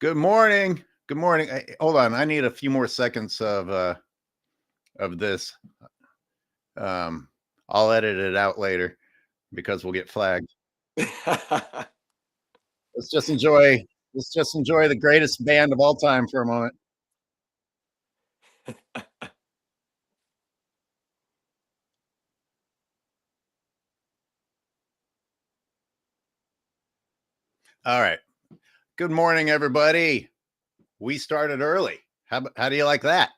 Good morning. Good morning. Hold on. I need a few more seconds of this. Um, I'll edit it out later because we'll get flagged. Let's just enjoy. Let's just enjoy the greatest band of all time for a moment. All right. Good morning, everybody. We started early. How do you like that?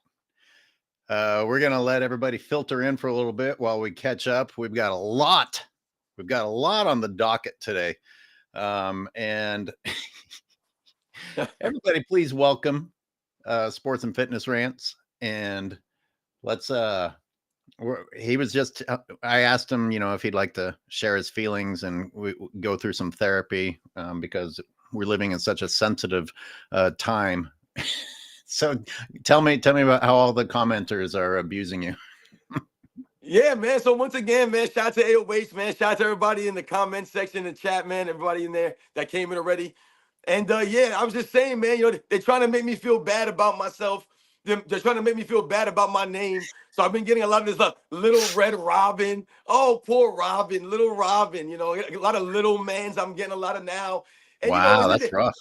We're gonna let everybody filter in for a little bit while we catch up. We've got a lot. We've got a lot on the docket today, and everybody, please welcome Sports and Fitness Rants. And let's he was just I asked him, if he'd like to share his feelings and we go through some therapy, because we're living in such a sensitive time. So tell me about how all the commenters are abusing you. Yeah, man. So once again, man, shout out to AOH, man. Shout out to everybody in the comment section, the chat, man. Everybody in there that came in already. And yeah, I was just saying, man, they're trying to make me feel bad about myself. They're trying to make me feel bad about my name. So I've been getting a lot of this little red Robin. Oh, poor Robin, little Robin. A lot of little mans I'm getting a lot of now. And Wow, that's rough.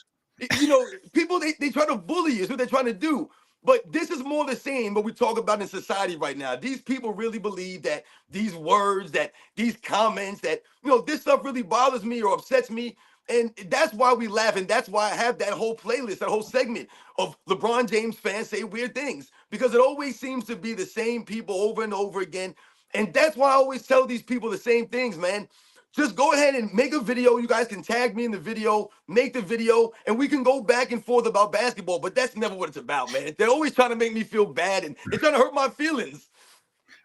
People they try to bully you. Is what they're trying to do. But this is more the same what we talk about in society right now. These people really believe that these words, that these comments, that this stuff really bothers me or upsets me. And that's why we laugh. And that's why I have that whole playlist, that whole segment of LeBron James fans say weird things. Because it always seems to be the same people over and over again. And that's why I always tell these people the same things, man. Just go ahead and make a video. You guys can tag me in the video, make the video, and we can go back and forth about basketball. But that's never what it's about, man. They're always trying to make me feel bad and they're trying to hurt my feelings.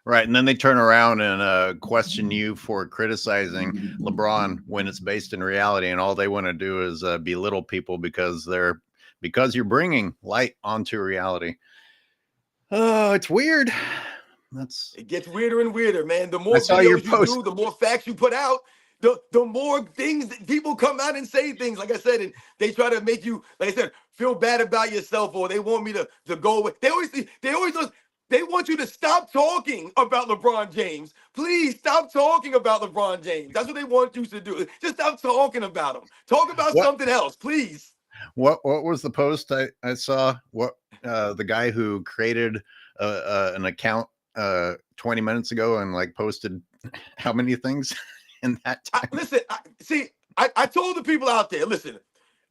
Right. And then they turn around and question you for criticizing LeBron when it's based in reality. And all they want to do is belittle people because you're bringing light onto reality. Oh, it's weird. It gets weirder and weirder, man. The more I saw your videos you post. do, the more facts you put out, the more things that people come out and say things, like I said, and they try to make you, like I said, feel bad about yourself, or they want me to go with. They want you to stop talking about LeBron James. Please stop talking about LeBron James. That's what they want you to do. Just stop talking about him. Talk about something else, please. What was the post I saw? What the guy who created an account 20 minutes ago and posted how many things in that time? I told the people out there, listen,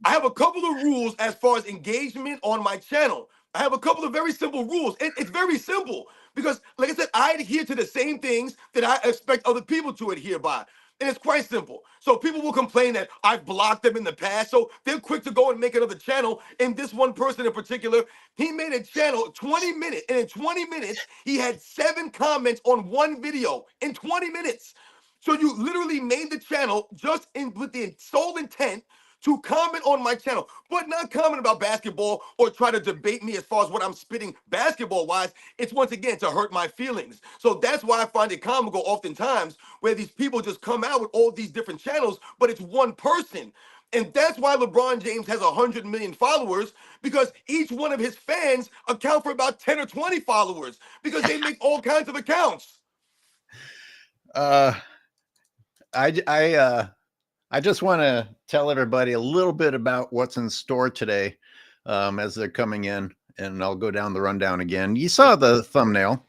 I have a couple of rules as far as engagement on my channel. I have a couple of very simple rules. It's very simple because, like I said, I adhere to the same things that I expect other people to adhere by. And it's quite simple. So people will complain that I've blocked them in the past. So they're quick to go and make another channel. And this one person in particular, he made a channel 20 minutes. And in 20 minutes, he had 7 comments on one video in 20 minutes. So you literally made the channel with the sole intent to comment on my channel, but not comment about basketball or try to debate me as far as what I'm spitting basketball-wise. It's once again to hurt my feelings. So that's why I find it comical oftentimes where these people just come out with all these different channels, but it's one person. And that's why LeBron James has 100 million followers, because each one of his fans account for about 10 or 20 followers because they make all kinds of accounts. I just want to tell everybody a little bit about what's in store today, as they're coming in, and I'll go down the rundown again. You saw the thumbnail.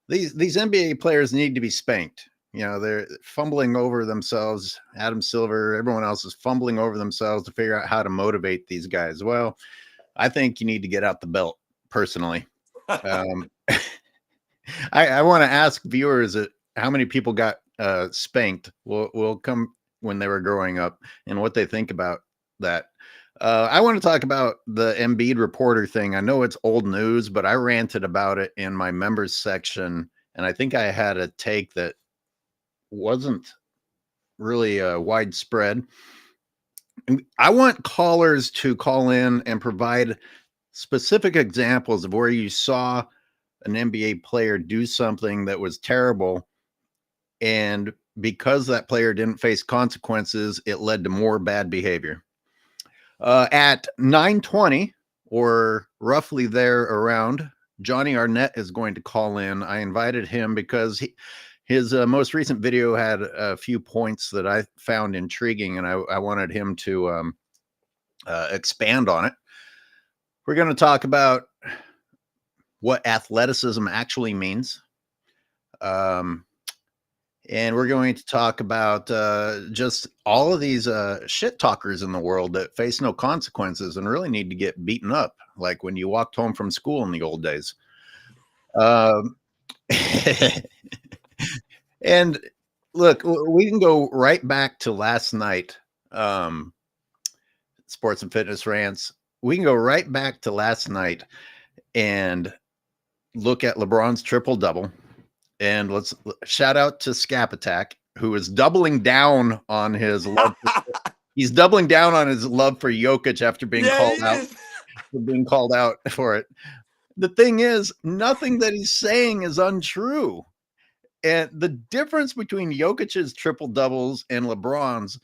These NBA players need to be spanked. They're fumbling over themselves. Adam Silver, everyone else is fumbling over themselves to figure out how to motivate these guys. Well, I think you need to get out the belt personally. I want to ask viewers how many people got spanked will come when they were growing up and what they think about that. I want to talk about the Embiid reporter thing. I know it's old news, but I ranted about it in my members section, and I think I had a take that wasn't really widespread. I want callers to call in and provide specific examples of where you saw an NBA player do something that was terrible, and because that player didn't face consequences, it led to more bad behavior. At 9:20 or roughly there around, Johnny Arnett is going to call in. I invited him because his most recent video had a few points that I found intriguing, and I wanted him to expand on it. We're going to talk about what athleticism actually means. And we're going to talk about just all of these shit talkers in the world that face no consequences and really need to get beaten up, like when you walked home from school in the old days. Um, and look, we can go right back to last night, sports and fitness rants. We can go right back to last night and look at LeBron's triple double. And let's shout out to Scap Attack, who is doubling down on his love. He's doubling down on his love for Jokic after being called out for it. The thing is, nothing that he's saying is untrue. And the difference between Jokic's triple doubles and LeBron's,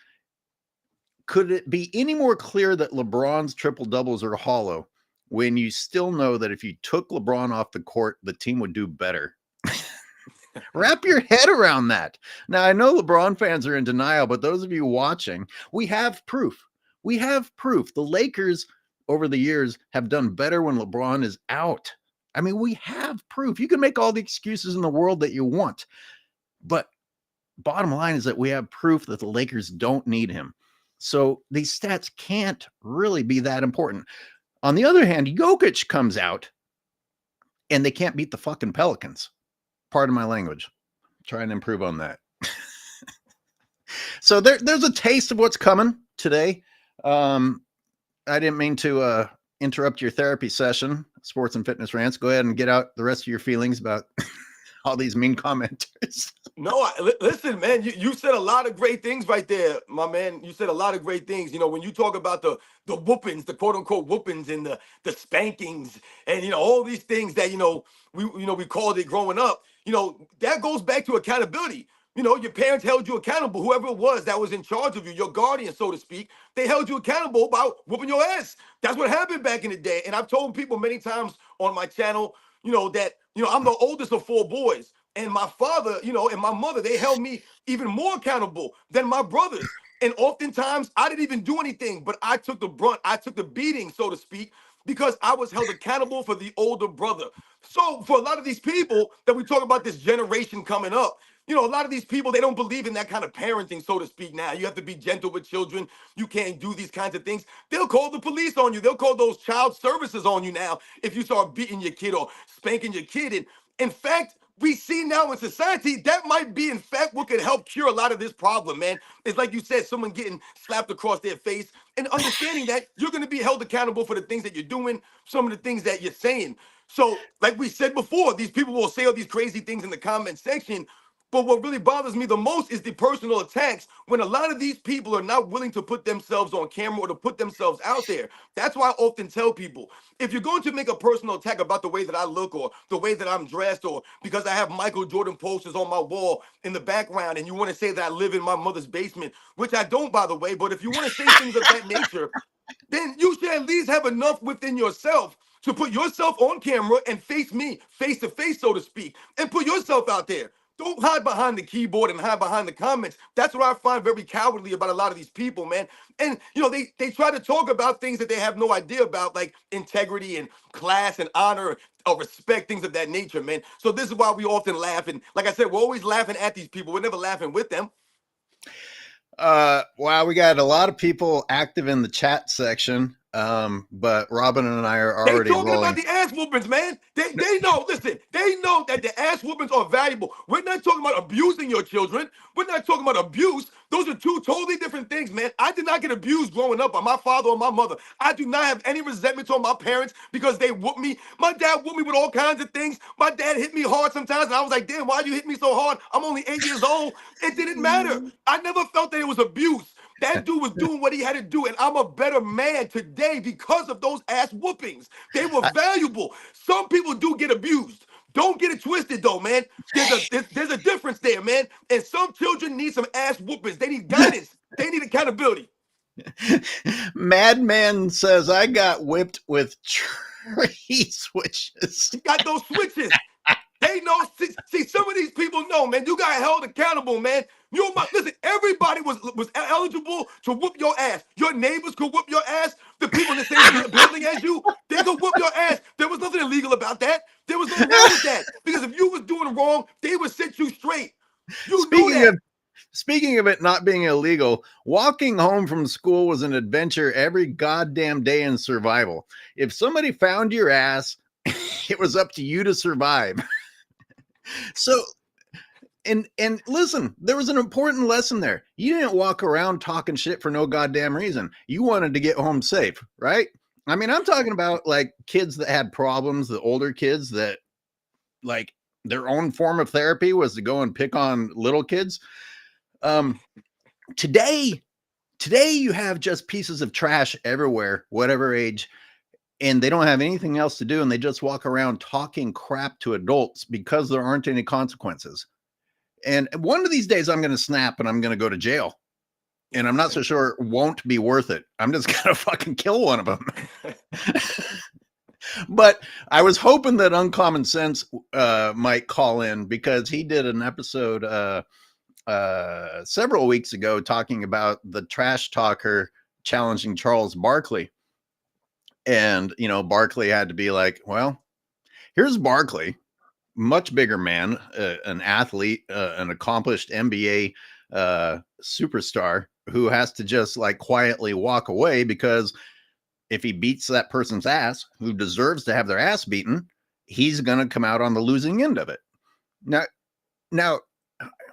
could it be any more clear that LeBron's triple doubles are hollow when you still know that if you took LeBron off the court, the team would do better? Wrap your head around that. Now, I know LeBron fans are in denial, but those of you watching, we have proof. We have proof. The Lakers over the years have done better when LeBron is out. I mean, we have proof. You can make all the excuses in the world that you want, but bottom line is that we have proof that the Lakers don't need him. So these stats can't really be that important. On the other hand, Jokic comes out and they can't beat the fucking Pelicans. Pardon my language. Trying to improve on that. So there's a taste of what's coming today. I didn't mean to interrupt your therapy session, sports and fitness rants. Go ahead and get out the rest of your feelings about all these mean commenters. No, listen, man, you said a lot of great things right there, my man. You said a lot of great things. You know, when you talk about the whoopings, the quote unquote whoopings and the spankings and, you know, all these things that, we called it growing up, that goes back to accountability. Your parents held you accountable, whoever it was that was in charge of you, your guardian, so to speak, they held you accountable by whooping your ass. That's what happened back in the day. And I've told people many times on my channel, that, I'm the oldest of four boys. And my father, and my mother, they held me even more accountable than my brothers. And oftentimes I didn't even do anything, but I took the brunt, I took the beating, so to speak, because I was held accountable for the older brother. So for a lot of these people that we talk about this generation coming up, a lot of these people, they don't believe in that kind of parenting, so to speak. Now, you have to be gentle with children. You can't do these kinds of things. They'll call the police on you. They'll call those child services on you now if you start beating your kid or spanking your kid. And in fact, we see now in society that might be, in fact, what could help cure a lot of this problem, man. It's like you said, someone getting slapped across their face and understanding that you're going to be held accountable for the things that you're doing, some of the things that you're saying. So, like we said before, these people will say all these crazy things in the comment section. But what really bothers me the most is the personal attacks when a lot of these people are not willing to put themselves on camera or to put themselves out there. That's why I often tell people, if you're going to make a personal attack about the way that I look or the way that I'm dressed or because I have Michael Jordan posters on my wall in the background and you want to say that I live in my mother's basement, which I don't, by the way, but if you want to say things of that nature, then you should at least have enough within yourself to put yourself on camera and face me face to face, so to speak, and put yourself out there. Don't hide behind the keyboard and hide behind the comments. That's what I find very cowardly about a lot of these people, man. And, they try to talk about things that they have no idea about, like integrity and class and honor or respect, things of that nature, man. So this is why we often laugh. And like I said, we're always laughing at these people. We're never laughing with them. Wow, we got a lot of people active in the chat section. But Robin and I are already talking rolling. about the ass whoopings, man. They know, listen, they know that the ass whoopings are valuable. We're not talking about abusing your children. We're not talking about abuse. Those are two totally different things, man. I did not get abused growing up by my father or my mother. I do not have any resentment toward my parents because they whooped me. My dad whooped me with all kinds of things. My dad hit me hard sometimes, and I was like, damn, why you hit me so hard? I'm only 8 years old. It didn't matter. I never felt that it was abuse. That dude was doing what he had to do, and I'm a better man today because of those ass whoopings. They were valuable. Some people do get abused. Don't get it twisted, though, man. There's a difference there, man. And some children need some ass whoopings. They need guidance. They need accountability. Madman says I got whipped with tree switches. He got those switches. They know. See, some of these people know, man. You got held accountable, man. You listen. Everybody was eligible to whoop your ass. Your neighbors could whoop your ass. The people in the same building as you, they could whoop your ass. There was nothing illegal about that. There was nothing wrong with that. Because if you was doing wrong, they would set you straight. You know Speaking that. of Speaking of it not being illegal, walking home from school was an adventure every goddamn day in survival. If somebody found your ass, it was up to you to survive. So, and listen, there was an important lesson there. You didn't walk around talking shit for no goddamn reason. You wanted to get home safe, right? I mean, I'm talking about like kids that had problems, the older kids that like their own form of therapy was to go and pick on little kids. Today you have just pieces of trash everywhere, whatever age, and they don't have anything else to do, and they just walk around talking crap to adults because there aren't any consequences. And one of these days I'm going to snap and I'm going to go to jail, and I'm not so sure it won't be worth it. I'm just going to fucking kill one of them. But I was hoping that Uncommon Sense might call in, because he did an episode several weeks ago talking about the trash talker challenging Charles Barkley. And, you know, Barkley had to be like, well, here's Barkley, much bigger man, an athlete, an accomplished NBA superstar who has to just like quietly walk away, because if he beats that person's ass who deserves to have their ass beaten, he's going to come out on the losing end of it. Now,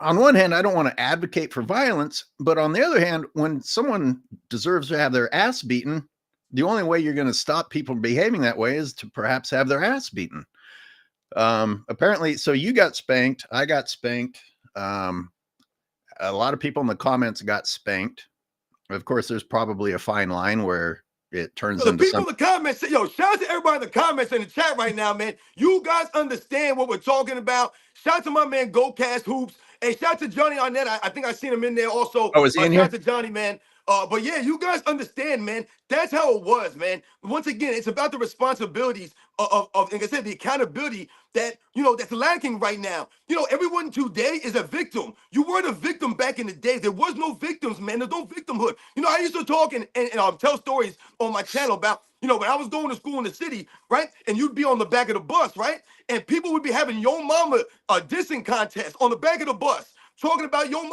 on one hand, I don't want to advocate for violence, but on the other hand, when someone deserves to have their ass beaten, the only way you're going to stop people behaving that way is to perhaps have their ass beaten. Apparently, so you got spanked. I got spanked. A lot of people in the comments got spanked. Of course, there's probably a fine line where it turns So the into people something. in the comments, yo, shout out to everybody in the comments in the chat right now, man. You guys understand what we're talking about. Shout out to my man GoCast Hoops. Hey, shout out to Johnny Arnett. I think I seen him in there also. Oh, is he in Shout here? out to Johnny, man. But yeah, you guys understand, man. That's how it was, man. Once again, it's about the responsibilities of like I said, the accountability that, you know, that's lacking right now. You know, everyone today is a victim. You weren't a victim back in the day. There was no victims, man. There's no victimhood. You know, I used to talk and tell stories on my channel about, you know, when I was going to school in the city, right? And you'd be on the back of the bus, right? And people would be having Yo Mama dissing contest on the back of the bus, talking about Yo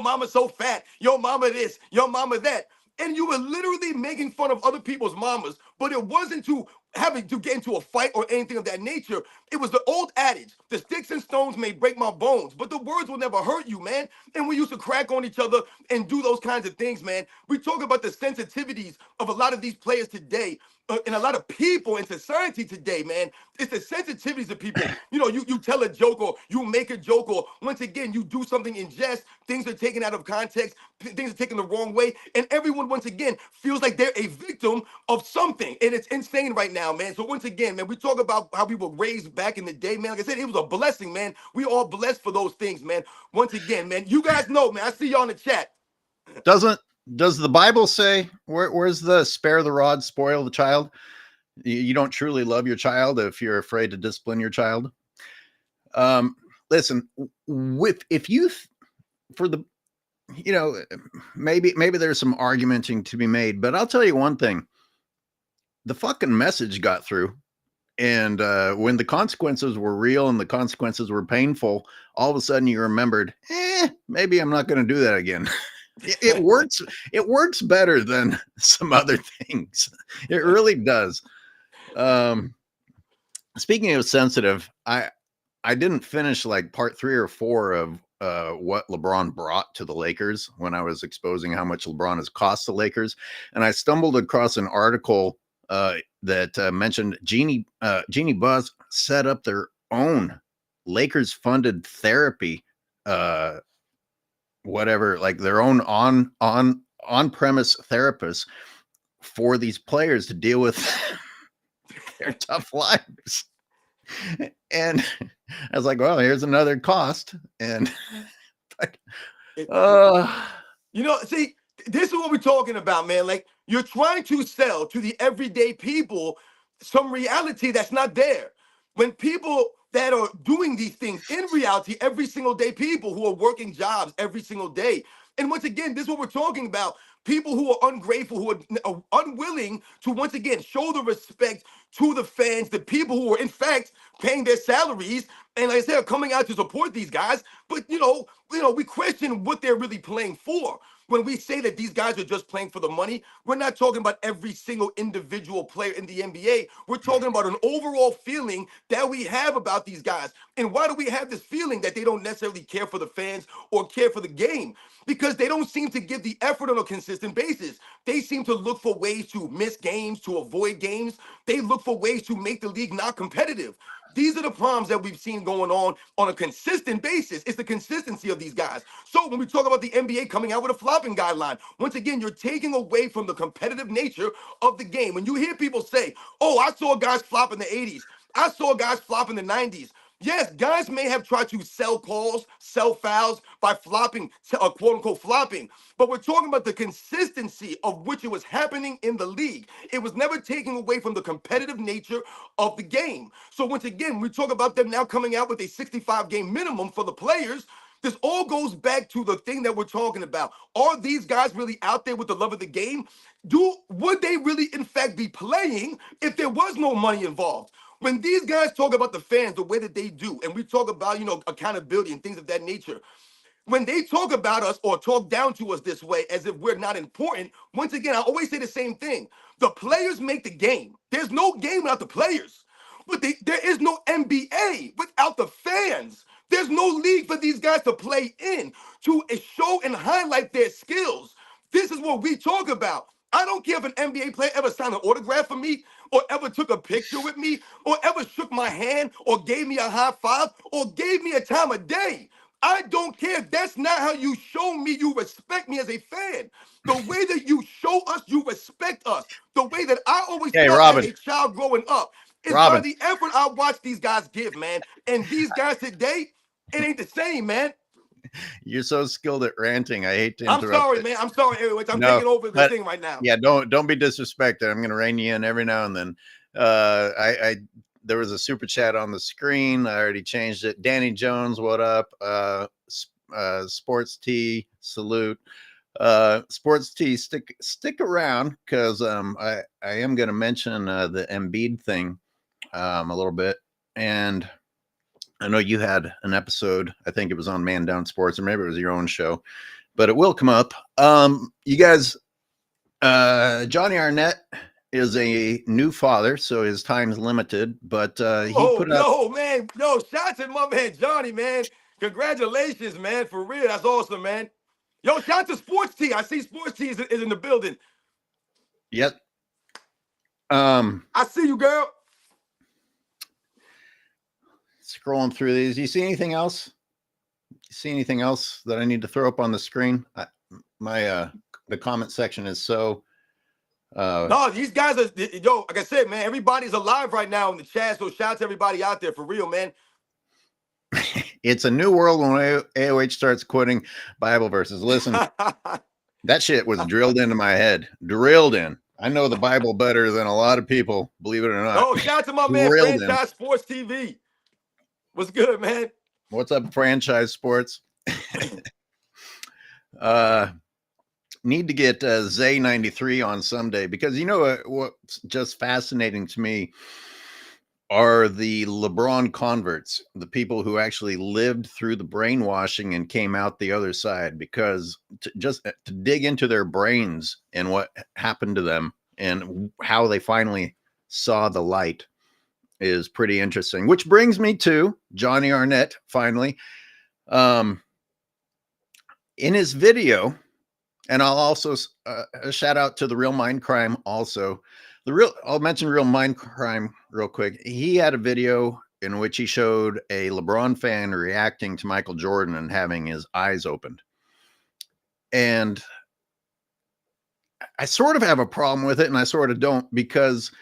mama so fat, yo mama this, yo mama that. And you were literally making fun of other people's mamas, but it wasn't to having to get into a fight or anything of that nature. It was the old adage, the sticks and stones may break my bones, but the words will never hurt you, man. And we used to crack on each other and do those kinds of things, man. We talk about the sensitivities of a lot of these players today, and a lot of people in society today, man. It's the sensitivities of people. You know, you tell a joke or you make a joke, or once again, you do something in jest, things are taken out of context, things are taken the wrong way, and everyone, once again, feels like they're a victim of something, and it's insane right now, man. So once again, man, we talk about how we were raised back in the day, man. Like I said, it was a blessing, man. We all blessed for those things, man. Once again, man, you guys know, man, I see y'all in the chat. Does the Bible say, where's the spare the rod, spoil the child? You don't truly love your child if you're afraid to discipline your child. Listen, if you, for the, you know, maybe there's some argumenting to be made, but I'll tell you one thing: the fucking message got through. And when the consequences were real and the consequences were painful, all of a sudden you remembered, maybe I'm not going to do that again. It works. It works better than some other things. It really does. Speaking of sensitive, I didn't finish like part 3 or 4 of what LeBron brought to the Lakers when I was exposing how much LeBron has cost the Lakers, and I stumbled across an article that mentioned Jeannie Buss set up their own Lakers funded therapy, whatever, like their own on premise therapists for these players to deal with their tough lives. And I was like, well, here's another cost. And You know, see, this is what we're talking about, man. Like, you're trying to sell to the everyday people some reality that's not there. When people that are doing these things in reality every single day, people who are working jobs every single day. And once again, this is what we're talking about. People who are ungrateful, who are unwilling to once again show the respect to the fans, the people who are in fact paying their salaries, and like I said, are coming out to support these guys. But we question what they're really playing for. When we say that these guys are just playing for the money, we're not talking about every single individual player in the NBA. We're talking about an overall feeling that we have about these guys. And why do we have this feeling that they don't necessarily care for the fans or care for the game? Because they don't seem to give the effort on a consistent basis. They seem to look for ways to miss games, to avoid games. They look for ways to make the league not competitive. These are the problems that we've seen going on a consistent basis. It's the consistency of these guys. So when we talk about the NBA coming out with a flopping guideline, once again, you're taking away from the competitive nature of the game. When you hear people say, oh, I saw guys flop in the 80s, I saw guys flop in the 90s. Yes, guys may have tried to sell calls, sell fouls by flopping, quote unquote flopping, but we're talking about the consistency of which it was happening in the league. It was never taking away from the competitive nature of the game. So once again, we talk about them now coming out with a 65 game minimum for the players. This all goes back to the thing that we're talking about. Are these guys really out there with the love of the game? Would they really, in fact, be playing if there was no money involved? When these guys talk about the fans the way that they do, and we talk about, accountability and things of that nature, when they talk about us or talk down to us this way as if we're not important, once again, I always say the same thing. The players make the game. There's no game without the players. But there is no NBA without the fans. There's no league for these guys to play in to show and highlight their skills. This is what we talk about. I don't care if an NBA player ever signed an autograph for me or ever took a picture with me or ever shook my hand or gave me a high five or gave me a time of day. I don't care. That's not how you show me you respect me as a fan. The way that you show us you respect us, the way that I always Hey, felt as Robin. a child growing up, is by Robin, the effort I watch these guys give, man. And these guys today, it ain't the same, man. you're so skilled at ranting. I hate to I'm interrupt sorry, it. man. I'm sorry, anyways. I'm No, taking over this but thing right now. yeah, don't be disrespected. I'm going to rein you in every now and then. I there was a super chat on the screen. I already changed it. Danny Jones, what up? Sports T, salute. Sports T, stick around because I am going to mention the Embiid thing a little bit, and I know you had an episode. I think it was on Man Down Sports, or maybe it was your own show, but it will come up. You guys, Johnny Arnett is a new father, so his time's limited. But he Oh, put out. yo, man. Yo, shout to my man Johnny, man. Congratulations, man. For real. That's awesome, man. Yo, shout to Sports T. I see Sports T is in the building. Yep. I see you, girl. Scrolling through these. You see anything else? You see anything else that I need to throw up on the screen? The comment section is so. No, these guys are, like I said, man, everybody's alive right now in the chat. So shout out to everybody out there for real, man. It's a new world when AOH starts quoting Bible verses. Listen, that shit was drilled into my head. Drilled in. I know the Bible better than a lot of people, believe it or not. Oh, shout out to my man, Franchise Sports TV. What's good, man? What's up, Franchise Sports? Need to get Zay 93 on someday because you know what's just fascinating to me are the LeBron converts, the people who actually lived through the brainwashing and came out the other side, because to dig into their brains and what happened to them and how they finally saw the light is pretty interesting, which brings me to Johnny Arnett finally. In his video, and I'll also a shout out to the Real Mind Crime also. I'll mention Real Mind Crime real quick. He had a video in which he showed a LeBron fan reacting to Michael Jordan and having his eyes opened. And I sort of have a problem with it and I sort of don't, because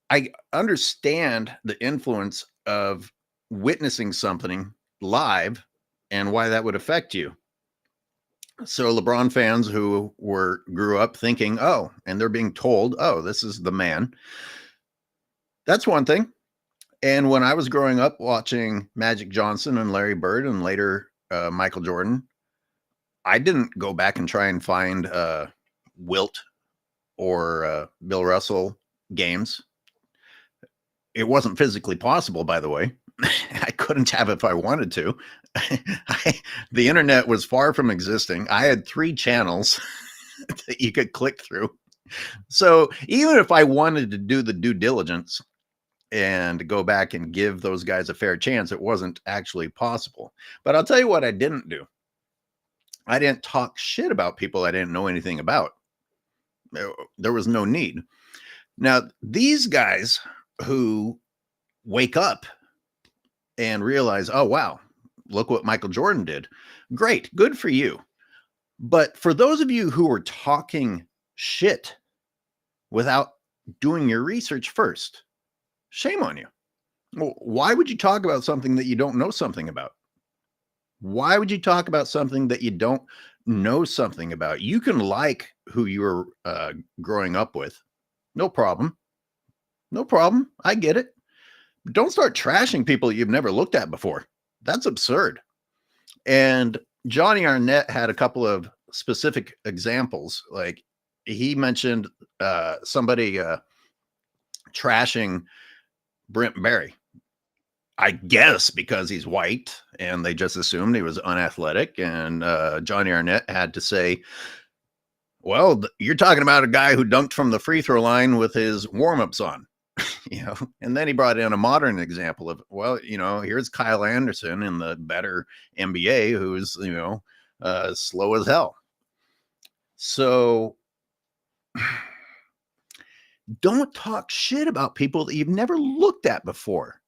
I understand the influence of witnessing something live and why that would affect you. So LeBron fans who grew up thinking, oh, and they're being told, oh, this is the man. That's one thing. And when I was growing up watching Magic Johnson and Larry Bird and later Michael Jordan, I didn't go back and try and find Wilt or Bill Russell games. It wasn't physically possible, by the way. I couldn't have if I wanted to. The internet was far from existing. I had 3 channels that you could click through. So even if I wanted to do the due diligence and go back and give those guys a fair chance, it wasn't actually possible. But I'll tell you what I didn't do. I didn't talk shit about people I didn't know anything about. There was no need. Now, these guys who wake up and realize, oh, wow, look what Michael Jordan did. Great. Good for you. But for those of you who are talking shit without doing your research first, shame on you. Well, why would you talk about something that you don't know something about? Why would you talk about something that you don't know something about? You can like who you're growing up with. No problem. No problem. I get it. But don't start trashing people you've never looked at before. That's absurd. And Johnny Arnett had a couple of specific examples. Like he mentioned somebody trashing Brent Barry. I guess because he's white and they just assumed he was unathletic. And Johnny Arnett had to say, well, you're talking about a guy who dunked from the free throw line with his warm-ups on. And then he brought in a modern example of, well, here's Kyle Anderson in the better NBA who's, slow as hell. So don't talk shit about people that you've never looked at before.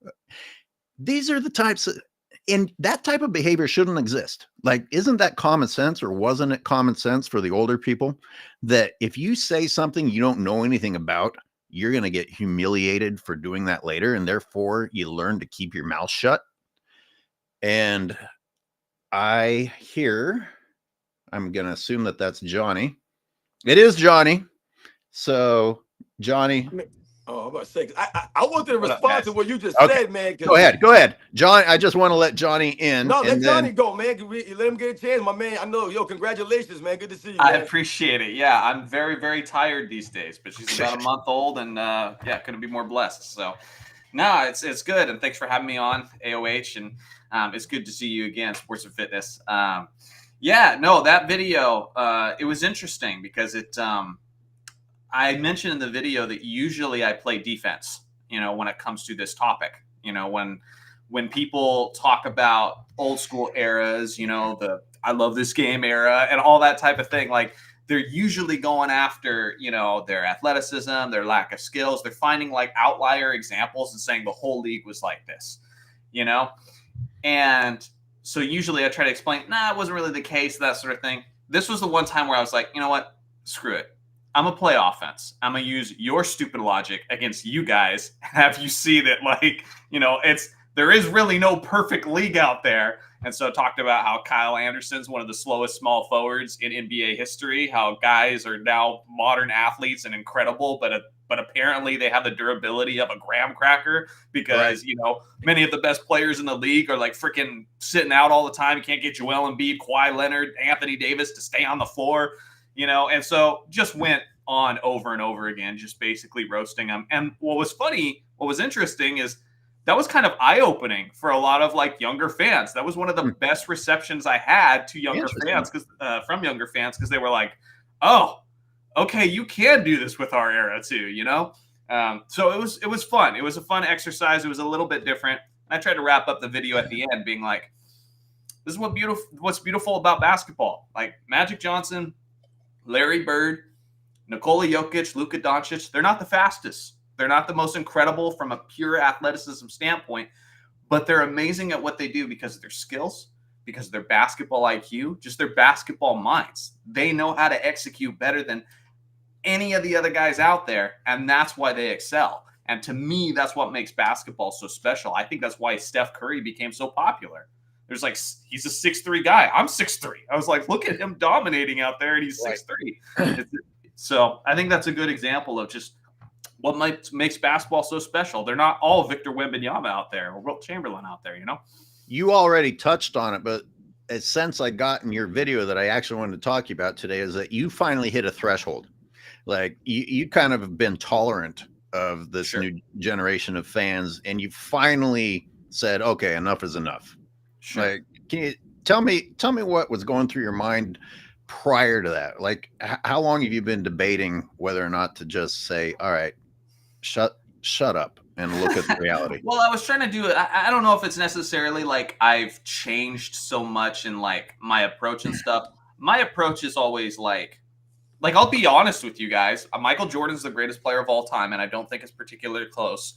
These are the types of, and that type of behavior shouldn't exist. Like, isn't that common sense, or wasn't it common sense for the older people that if you say something you don't know anything about, you're going to get humiliated for doing that later, and therefore you learn to keep your mouth shut? And I'm going to assume that that's Johnny. It is Johnny. So, Johnny. I'm about to say, I wanted to respond to what you just said, man. Go ahead. John, I just want to let Johnny in. No, let Johnny go, man. Let him get a chance, my man. I know, congratulations, man. Good to see you, I man. appreciate it. Yeah, I'm very, very tired these days, but she's about a month old, and couldn't be more blessed. So, no, it's good, and thanks for having me on AOH, and it's good to see you again, Sports and Fitness. That video, it was interesting because I mentioned in the video that usually I play defense, when it comes to this topic. When people talk about old school eras, the I love this game era and all that type of thing, like they're usually going after, their athleticism, their lack of skills. They're finding like outlier examples and saying the whole league was like this, And so usually I try to explain, it wasn't really the case, that sort of thing. This was the one time where I was like, you know what? Screw it. I'm going to play offense. I'm going to use your stupid logic against you guys and have you see that, there is really no perfect league out there. And so I talked about how Kyle Anderson's one of the slowest small forwards in NBA history, how guys are now modern athletes and incredible, but apparently they have the durability of a graham cracker because, many of the best players in the league are like freaking sitting out all the time. You can't get Joel Embiid, Kawhi Leonard, Anthony Davis to stay on the floor. And so just went on over and over again, just basically roasting them. And what was interesting is that was kind of eye-opening for a lot of like younger fans. That was one of the best receptions I had to younger fans from younger fans, because they were like, oh, okay, you can do this with our era too, So it was fun. It was a fun exercise. It was a little bit different. I tried to wrap up the video at the end being like, this is what's beautiful about basketball. Like Magic Johnson, Larry Bird, Nikola Jokic, Luka Doncic, they're not the fastest. They're not the most incredible from a pure athleticism standpoint, but they're amazing at what they do because of their skills, because of their basketball IQ, just their basketball minds. They know how to execute better than any of the other guys out there, and that's why they excel. And to me, that's what makes basketball so special. I think that's why Steph Curry became so popular. There's like, he's a 6'3" guy. I'm 6'3". I was like, look at him dominating out there, and he's 6'3". So I think that's a good example of just what makes basketball so special. They're not all Victor Wembanyama out there or Wilt Chamberlain out there, you know? You already touched on it, but a sense I got in your video that I actually wanted to talk to you about today is that you finally hit a threshold. Like you kind of have been tolerant of this new generation of fans, and you finally said, okay, enough is enough. Like, can you tell me what was going through your mind prior to that? Like, how long have you been debating whether or not to just say, all right, shut up and look at the reality? Well, I was trying to do it. I don't know if it's necessarily like I've changed so much in like my approach and stuff. My approach is always like I'll be honest with you guys. Michael Jordan's the greatest player of all time, and I don't think it's particularly close.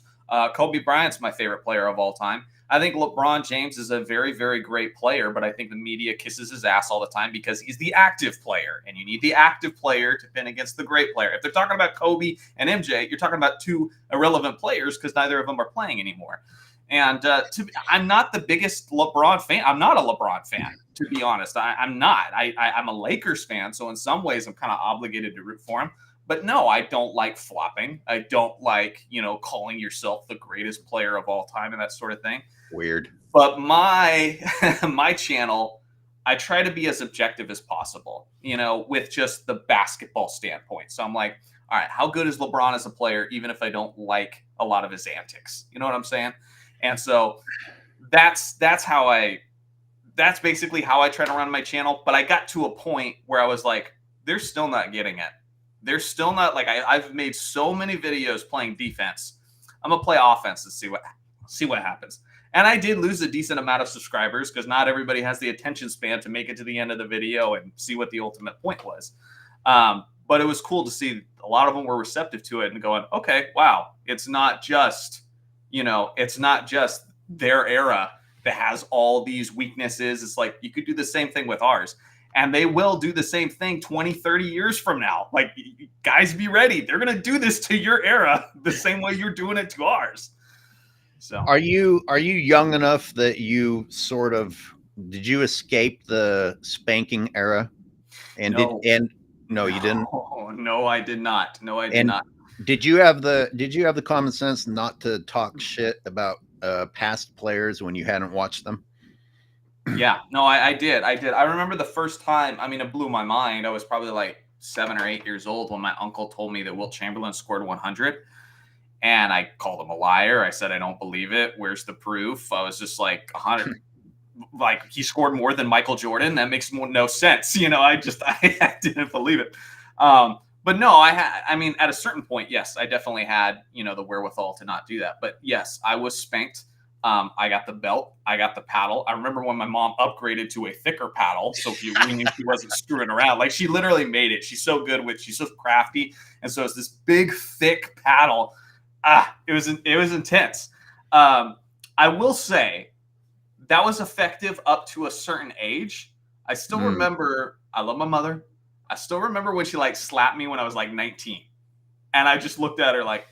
Kobe Bryant's my favorite player of all time. I think LeBron James is a very, very great player, but I think the media kisses his ass all the time because he's the active player, and you need the active player to pin against the great player. If they're talking about Kobe and MJ, you're talking about two irrelevant players because neither of them are playing anymore. And I'm not the biggest LeBron fan. I'm not a LeBron fan, to be honest. I'm not. I'm a Lakers fan, so in some ways I'm kind of obligated to root for him. But no, I don't like flopping. I don't like, calling yourself the greatest player of all time and that sort of thing. Weird. But my my channel, I try to be as objective as possible, with just the basketball standpoint. So I'm like, all right, how good is LeBron as a player, even if I don't like a lot of his antics? You know what I'm saying? And so that's basically how I try to run my channel. But I got to a point where I was like, they're still not getting it. They're still not like, I've made so many videos playing defense. I'm gonna play offense and see what happens. And I did lose a decent amount of subscribers because not everybody has the attention span to make it to the end of the video and see what the ultimate point was. But it was cool to see a lot of them were receptive to it and going, okay, wow, it's not just their era that has all these weaknesses. It's like, you could do the same thing with ours. And they will do the same thing 20, 30 years from now. Like, guys, be ready. They're going to do this to your era the same way you're doing it to ours. So are you young enough that you did you escape the spanking era? And no. No, you didn't. No, I did not. No, I did not. Did you have the common sense not to talk shit about past players when you hadn't watched them? Yeah, no, I did. I remember the first time, it blew my mind. I was probably like 7 or 8 years old when my uncle told me that Wilt Chamberlain scored 100. And I called him a liar. I said, I don't believe it. Where's the proof? I was just like, 100. Like, he scored more than Michael Jordan. That makes no sense. I didn't believe it. But no, at a certain point, yes, I definitely had, the wherewithal to not do that. But yes, I was spanked. I got the belt. I got the paddle. I remember when my mom upgraded to a thicker paddle, so she wasn't screwing around. Like, she literally made it. She's so good she's so crafty. And so it's this big, thick paddle. It was intense. I will say that was effective up to a certain age. I still remember, I love my mother. I still remember when she slapped me when I was 19. And I just looked at her like,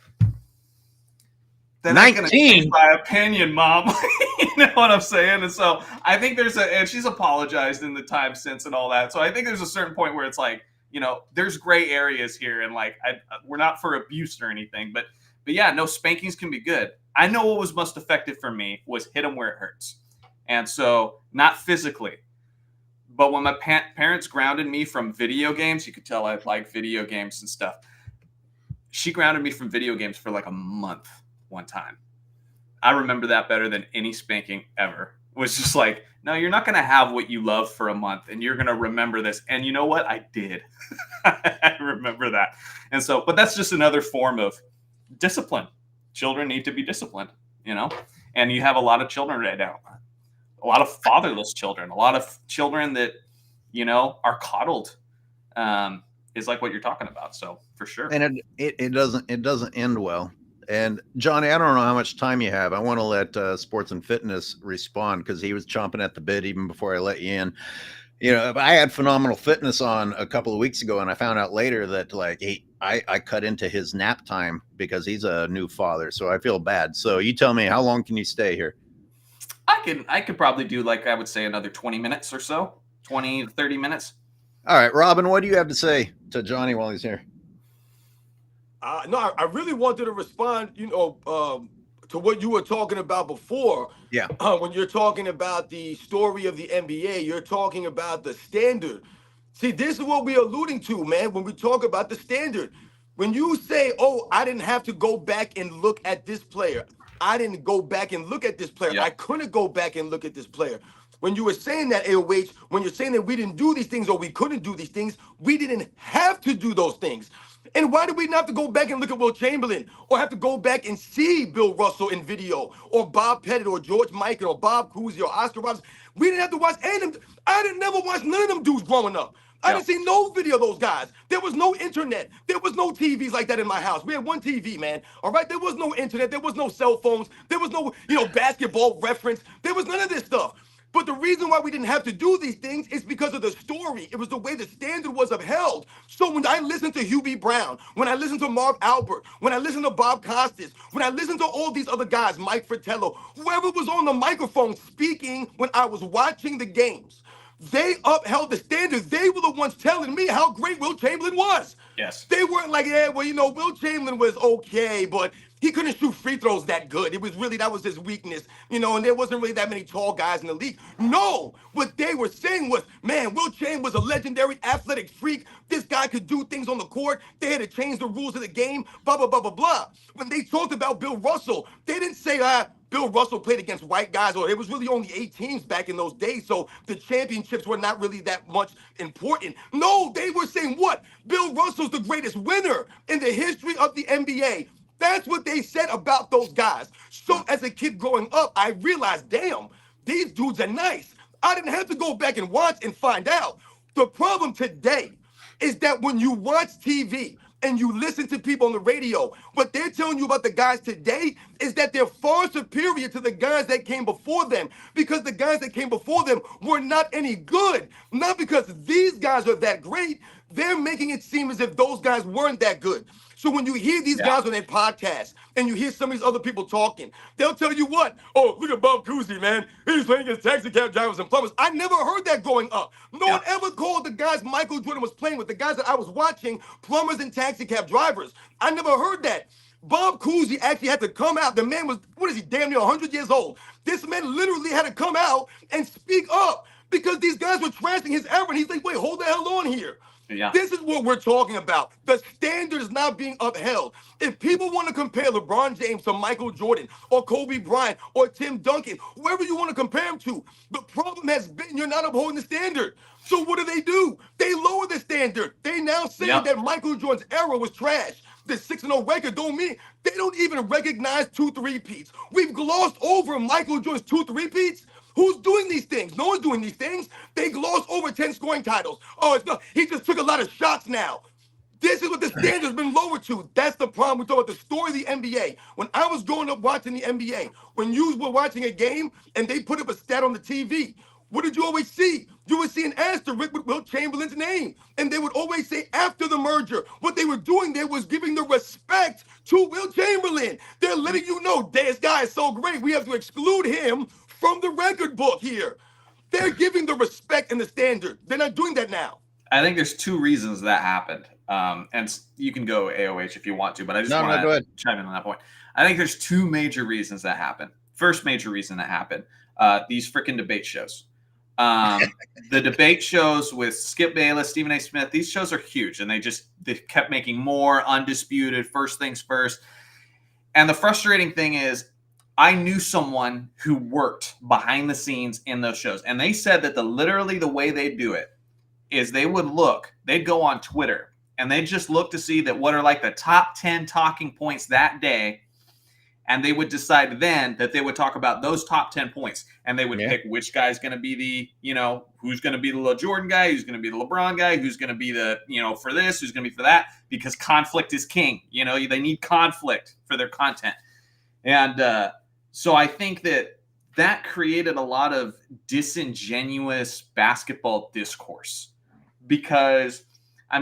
then 19? I'm going to change my opinion, Mom. You know what I'm saying? And so I think and she's apologized in the time since and all that. So I think there's a certain point where it's like, there's gray areas here. And we're not for abuse or anything, but yeah, no, spankings can be good. I know what was most effective for me was hit them where it hurts. And so not physically, but when my parents grounded me from video games, you could tell I like video games and stuff. She grounded me from video games for like a month one time. I remember that better than any spanking ever. It was just like, no, you're not going to have what you love for a month, and you're going to remember this. And you know what? I did. I remember that. And so, but that's just another form of discipline. Children need to be disciplined, and you have a lot of children right now, a lot of fatherless children, a lot of children that, are coddled, is like what you're talking about. So for sure. And it doesn't end well. And Johnny, I don't know how much time you have. I want to let Sports and Fitness respond because he was chomping at the bit even before I let you in. I had Phenomenal Fitness on a couple of weeks ago, and I found out later that I cut into his nap time because he's a new father. So I feel bad. So you tell me, how long can you stay here? I could probably do, like, I would say another 20 minutes or so, 20 to 30 minutes. All right, Robin, what do you have to say to Johnny while he's here? No, I really wanted to respond, to what you were talking about before. Yeah. When you're talking about the story of the NBA, you're talking about the standard. See, this is what we're alluding to, man, when we talk about the standard. When you say, oh, I didn't have to go back and look at this player. I didn't go back and look at this player. Yeah. I couldn't go back and look at this player. When you were saying that, AOH, when you're saying that we didn't do these things or we couldn't do these things, we didn't have to do those things. And why did we not have to go back and look at Will Chamberlain or have to go back and see Bill Russell in video or Bob Pettit or George Michael or Bob Cousy or Oscar Robertson? We didn't have to watch any of them. I didn't never watch none of them dudes growing up. I didn't see no video of those guys. There was no internet. There was no TVs like that in my house. We had one TV, man. All right? There was no internet. There was no cell phones. There was no, basketball reference. There was none of this stuff. But the reason why we didn't have to do these things is because of the story. It was the way the standard was upheld. So when I listen to Hugh B. Brown, when I listen to Marv Albert, when I listen to Bob Costas, when I listen to all these other guys, Mike Fratello, whoever was on the microphone speaking when I was watching the games, they upheld the standard. They were the ones telling me how great Will Chamberlain was. Yes. They weren't like, yeah, well, Will Chamberlain was okay, but he couldn't shoot free throws that good. It was really, that was his weakness, and there wasn't really that many tall guys in the league. No, what they were saying was, man, Will Chamberlain was a legendary athletic freak. This guy could do things on the court. They had to change the rules of the game, blah, blah, blah, blah, blah. When they talked about Bill Russell, they didn't say, Bill Russell played against white guys, or it was really only 8 teams back in those days, so the championships were not really that much important. No, they were saying what? Bill Russell's the greatest winner in the history of the NBA. That's what they said about those guys. So as a kid growing up, I realized, damn, these dudes are nice. I didn't have to go back and watch and find out. The problem today is that when you watch TV and you listen to people on the radio, what they're telling you about the guys today is that they're far superior to the guys that came before them, because the guys that came before them were not any good. Not because these guys are that great. They're making it seem as if those guys weren't that good. So when you hear these guys on their podcast and you hear some of these other people talking, they'll tell you what? Oh, look at Bob Cousy, man. He's playing against taxi cab drivers and plumbers. I never heard that growing up. No one ever called the guys Michael Jordan was playing with, the guys that I was watching, plumbers and taxi cab drivers. I never heard that. Bob Cousy actually had to come out. The man was, damn near 100 years old. This man literally had to come out and speak up because these guys were trashing his era. And he's like, wait, hold the hell on here. Yeah. This is what we're talking about. The standard is not being upheld. If people want to compare LeBron James to Michael Jordan or Kobe Bryant or Tim Duncan, whoever you want to compare him to, the problem has been you're not upholding the standard. So what do? They lower the standard. They now say that Michael Jordan's era was trash. The 6-0 record don't mean they don't even recognize 2 3-peats. We've glossed over Michael Jordan's 2 3-peats. Who's doing these things? No one's doing these things. They glossed over 10 scoring titles. Oh, it's not. He just took a lot of shots now. This is what the standard's been lowered to. That's the problem. We talk about the story of the NBA. When I was growing up watching the NBA, when you were watching a game and they put up a stat on the TV, what did you always see? You would see an asterisk with Will Chamberlain's name. And they would always say after the merger, what they were doing there was giving the respect to Will Chamberlain. They're letting you know, this guy is so great, we have to exclude him from the record book here. They're giving the respect and the standard. They're not doing that now. I think there's 2 reasons that happened. And you can go AOH if you want to, but I just want to chime in on that point. I think there's 2 major reasons that happened. First major reason that happened, these freaking debate shows. The debate shows with Skip Bayless, Stephen A. Smith, these shows are huge, and they kept making more undisputed, first things first. And the frustrating thing is, I knew someone who worked behind the scenes in those shows, and they said that literally the way they do it is they'd go on Twitter, and they'd just look to see that what are like the top 10 talking points that day, and they would decide then that they would talk about those top 10 points, and they would pick which guy's going to be the, who's going to be the Jordan guy, who's going to be the LeBron guy, who's going to be the, for this, who's going to be for that, because conflict is king. They need conflict for their content. And so I think that created a lot of disingenuous basketball discourse, because I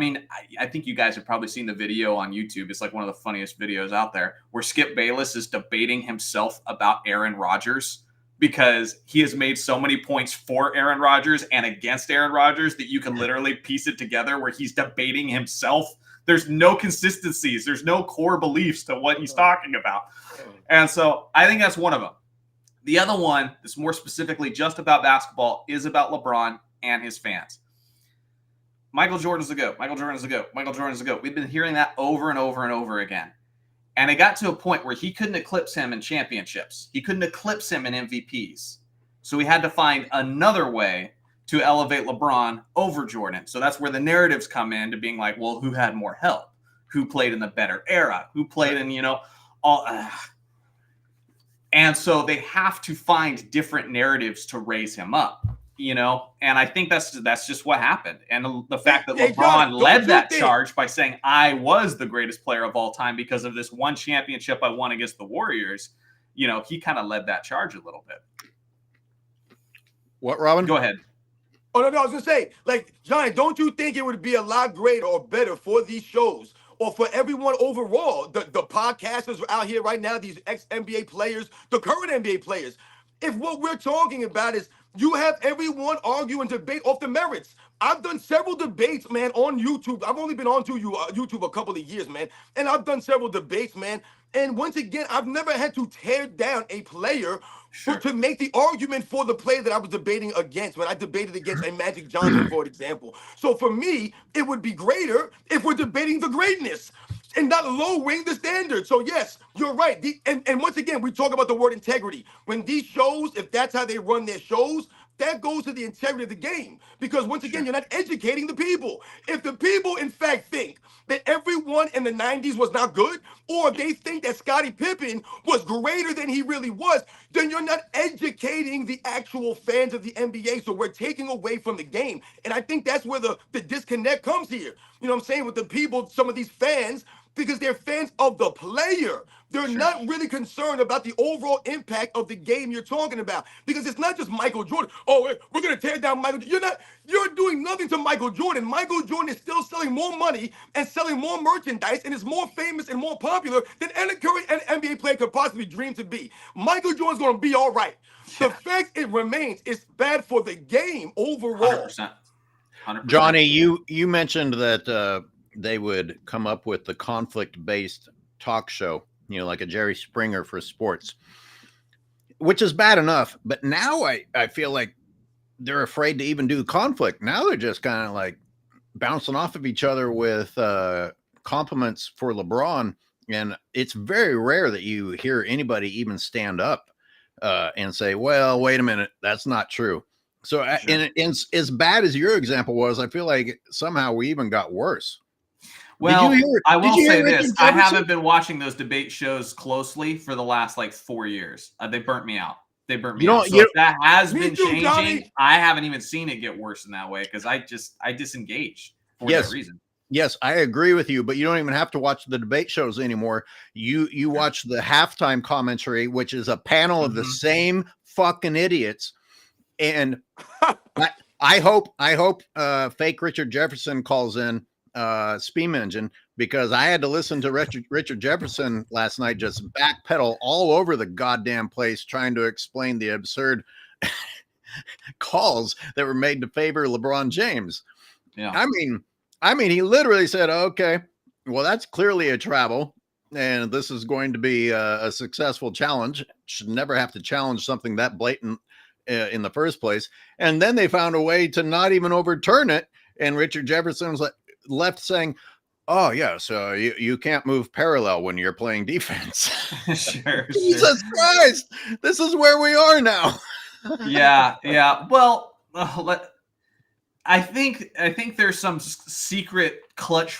think you guys have probably seen the video on YouTube. It's like one of the funniest videos out there, where Skip Bayless is debating himself about Aaron Rodgers because he has made so many points for Aaron Rodgers and against Aaron Rodgers that you can literally piece it together where he's debating himself. There's no consistencies. There's no core beliefs to what he's talking about. And so I think that's one of them. The other one that's more specifically just about basketball is about LeBron and his fans. Michael Jordan's the GOAT. Michael Jordan's the GOAT. Michael Jordan's the GOAT. We've been hearing that over and over and over again. And it got to a point where he couldn't eclipse him in championships. He couldn't eclipse him in MVPs. So we had to find another way to elevate LeBron over Jordan. So that's where the narratives come in to being like, well, who had more help? Who played in the better era? Who played in, all. And so they have to find different narratives to raise him up, and I think that's just what happened. And the fact that LeBron led that charge by saying, I was the greatest player of all time because of this one championship I won against the Warriors, he kind of led that charge a little bit. What, Robin? Go ahead. Oh, no, I was going to say, John, don't you think it would be a lot greater or better for these shows or for everyone overall, the podcasters out here right now, these ex-NBA players, the current NBA players, if what we're talking about is you have everyone argue and debate off the merits? I've done several debates, man, on YouTube. I've only been on YouTube a couple of years, man, and I've done several debates, man. And once again, I've never had to tear down a player to make the argument for the player that I was debating against when I debated against a Magic Johnson, for example. So for me, it would be greater if we're debating the greatness and not lowering the standard. So yes, you're right. And once again, we talk about the word integrity. When these shows, if that's how they run their shows, that goes to the integrity of the game. Because once again, you're not educating the people. If the people, in fact, think that everyone in the 90s was not good, or they think that Scottie Pippen was greater than he really was, then you're not educating the actual fans of the NBA. So we're taking away from the game. And I think that's where the disconnect comes here. You know what I'm saying? With the people, some of these fans, because they're fans of the player. They're not really concerned about the overall impact of the game you're talking about. Because it's not just Michael Jordan. Oh, we're going to tear down Michael. You're doing nothing to Michael Jordan. Michael Jordan is still selling more money and selling more merchandise and is more famous and more popular than any current NBA player could possibly dream to be. Michael Jordan's going to be all right. The fact it remains, it's bad for the game overall. 100%. Johnny, you mentioned that they would come up with the conflict-based talk show, like a Jerry Springer for sports, which is bad enough. But now I feel like they're afraid to even do conflict. Now they're just kind of like bouncing off of each other with compliments for LeBron. And it's very rare that you hear anybody even stand up and say, well, wait a minute, that's not true. So and as bad as your example was, I feel like somehow we even got worse. Well, I will say this. I haven't been watching those debate shows closely for the last 4 years. They burnt me out. So if that has been changing, Johnny, I haven't even seen it get worse in that way because I disengaged for that reason. Yes, I agree with you, but you don't even have to watch the debate shows anymore. You watch the halftime commentary, which is a panel of the same fucking idiots. And I hope fake Richard Jefferson calls in Steam Engine, because I had to listen to Richard Jefferson last night just backpedal all over the goddamn place trying to explain the absurd calls that were made to favor LeBron James. Yeah. I mean, he literally said, okay, well, that's clearly a travel, and this is going to be a successful challenge. Should never have to challenge something that blatant in the first place. And then they found a way to not even overturn it. And Richard Jefferson was left saying, oh yeah, so you can't move parallel when you're playing defense. Sure. Jesus Christ, this is where we are now. Yeah. Well, I think there's some secret clutch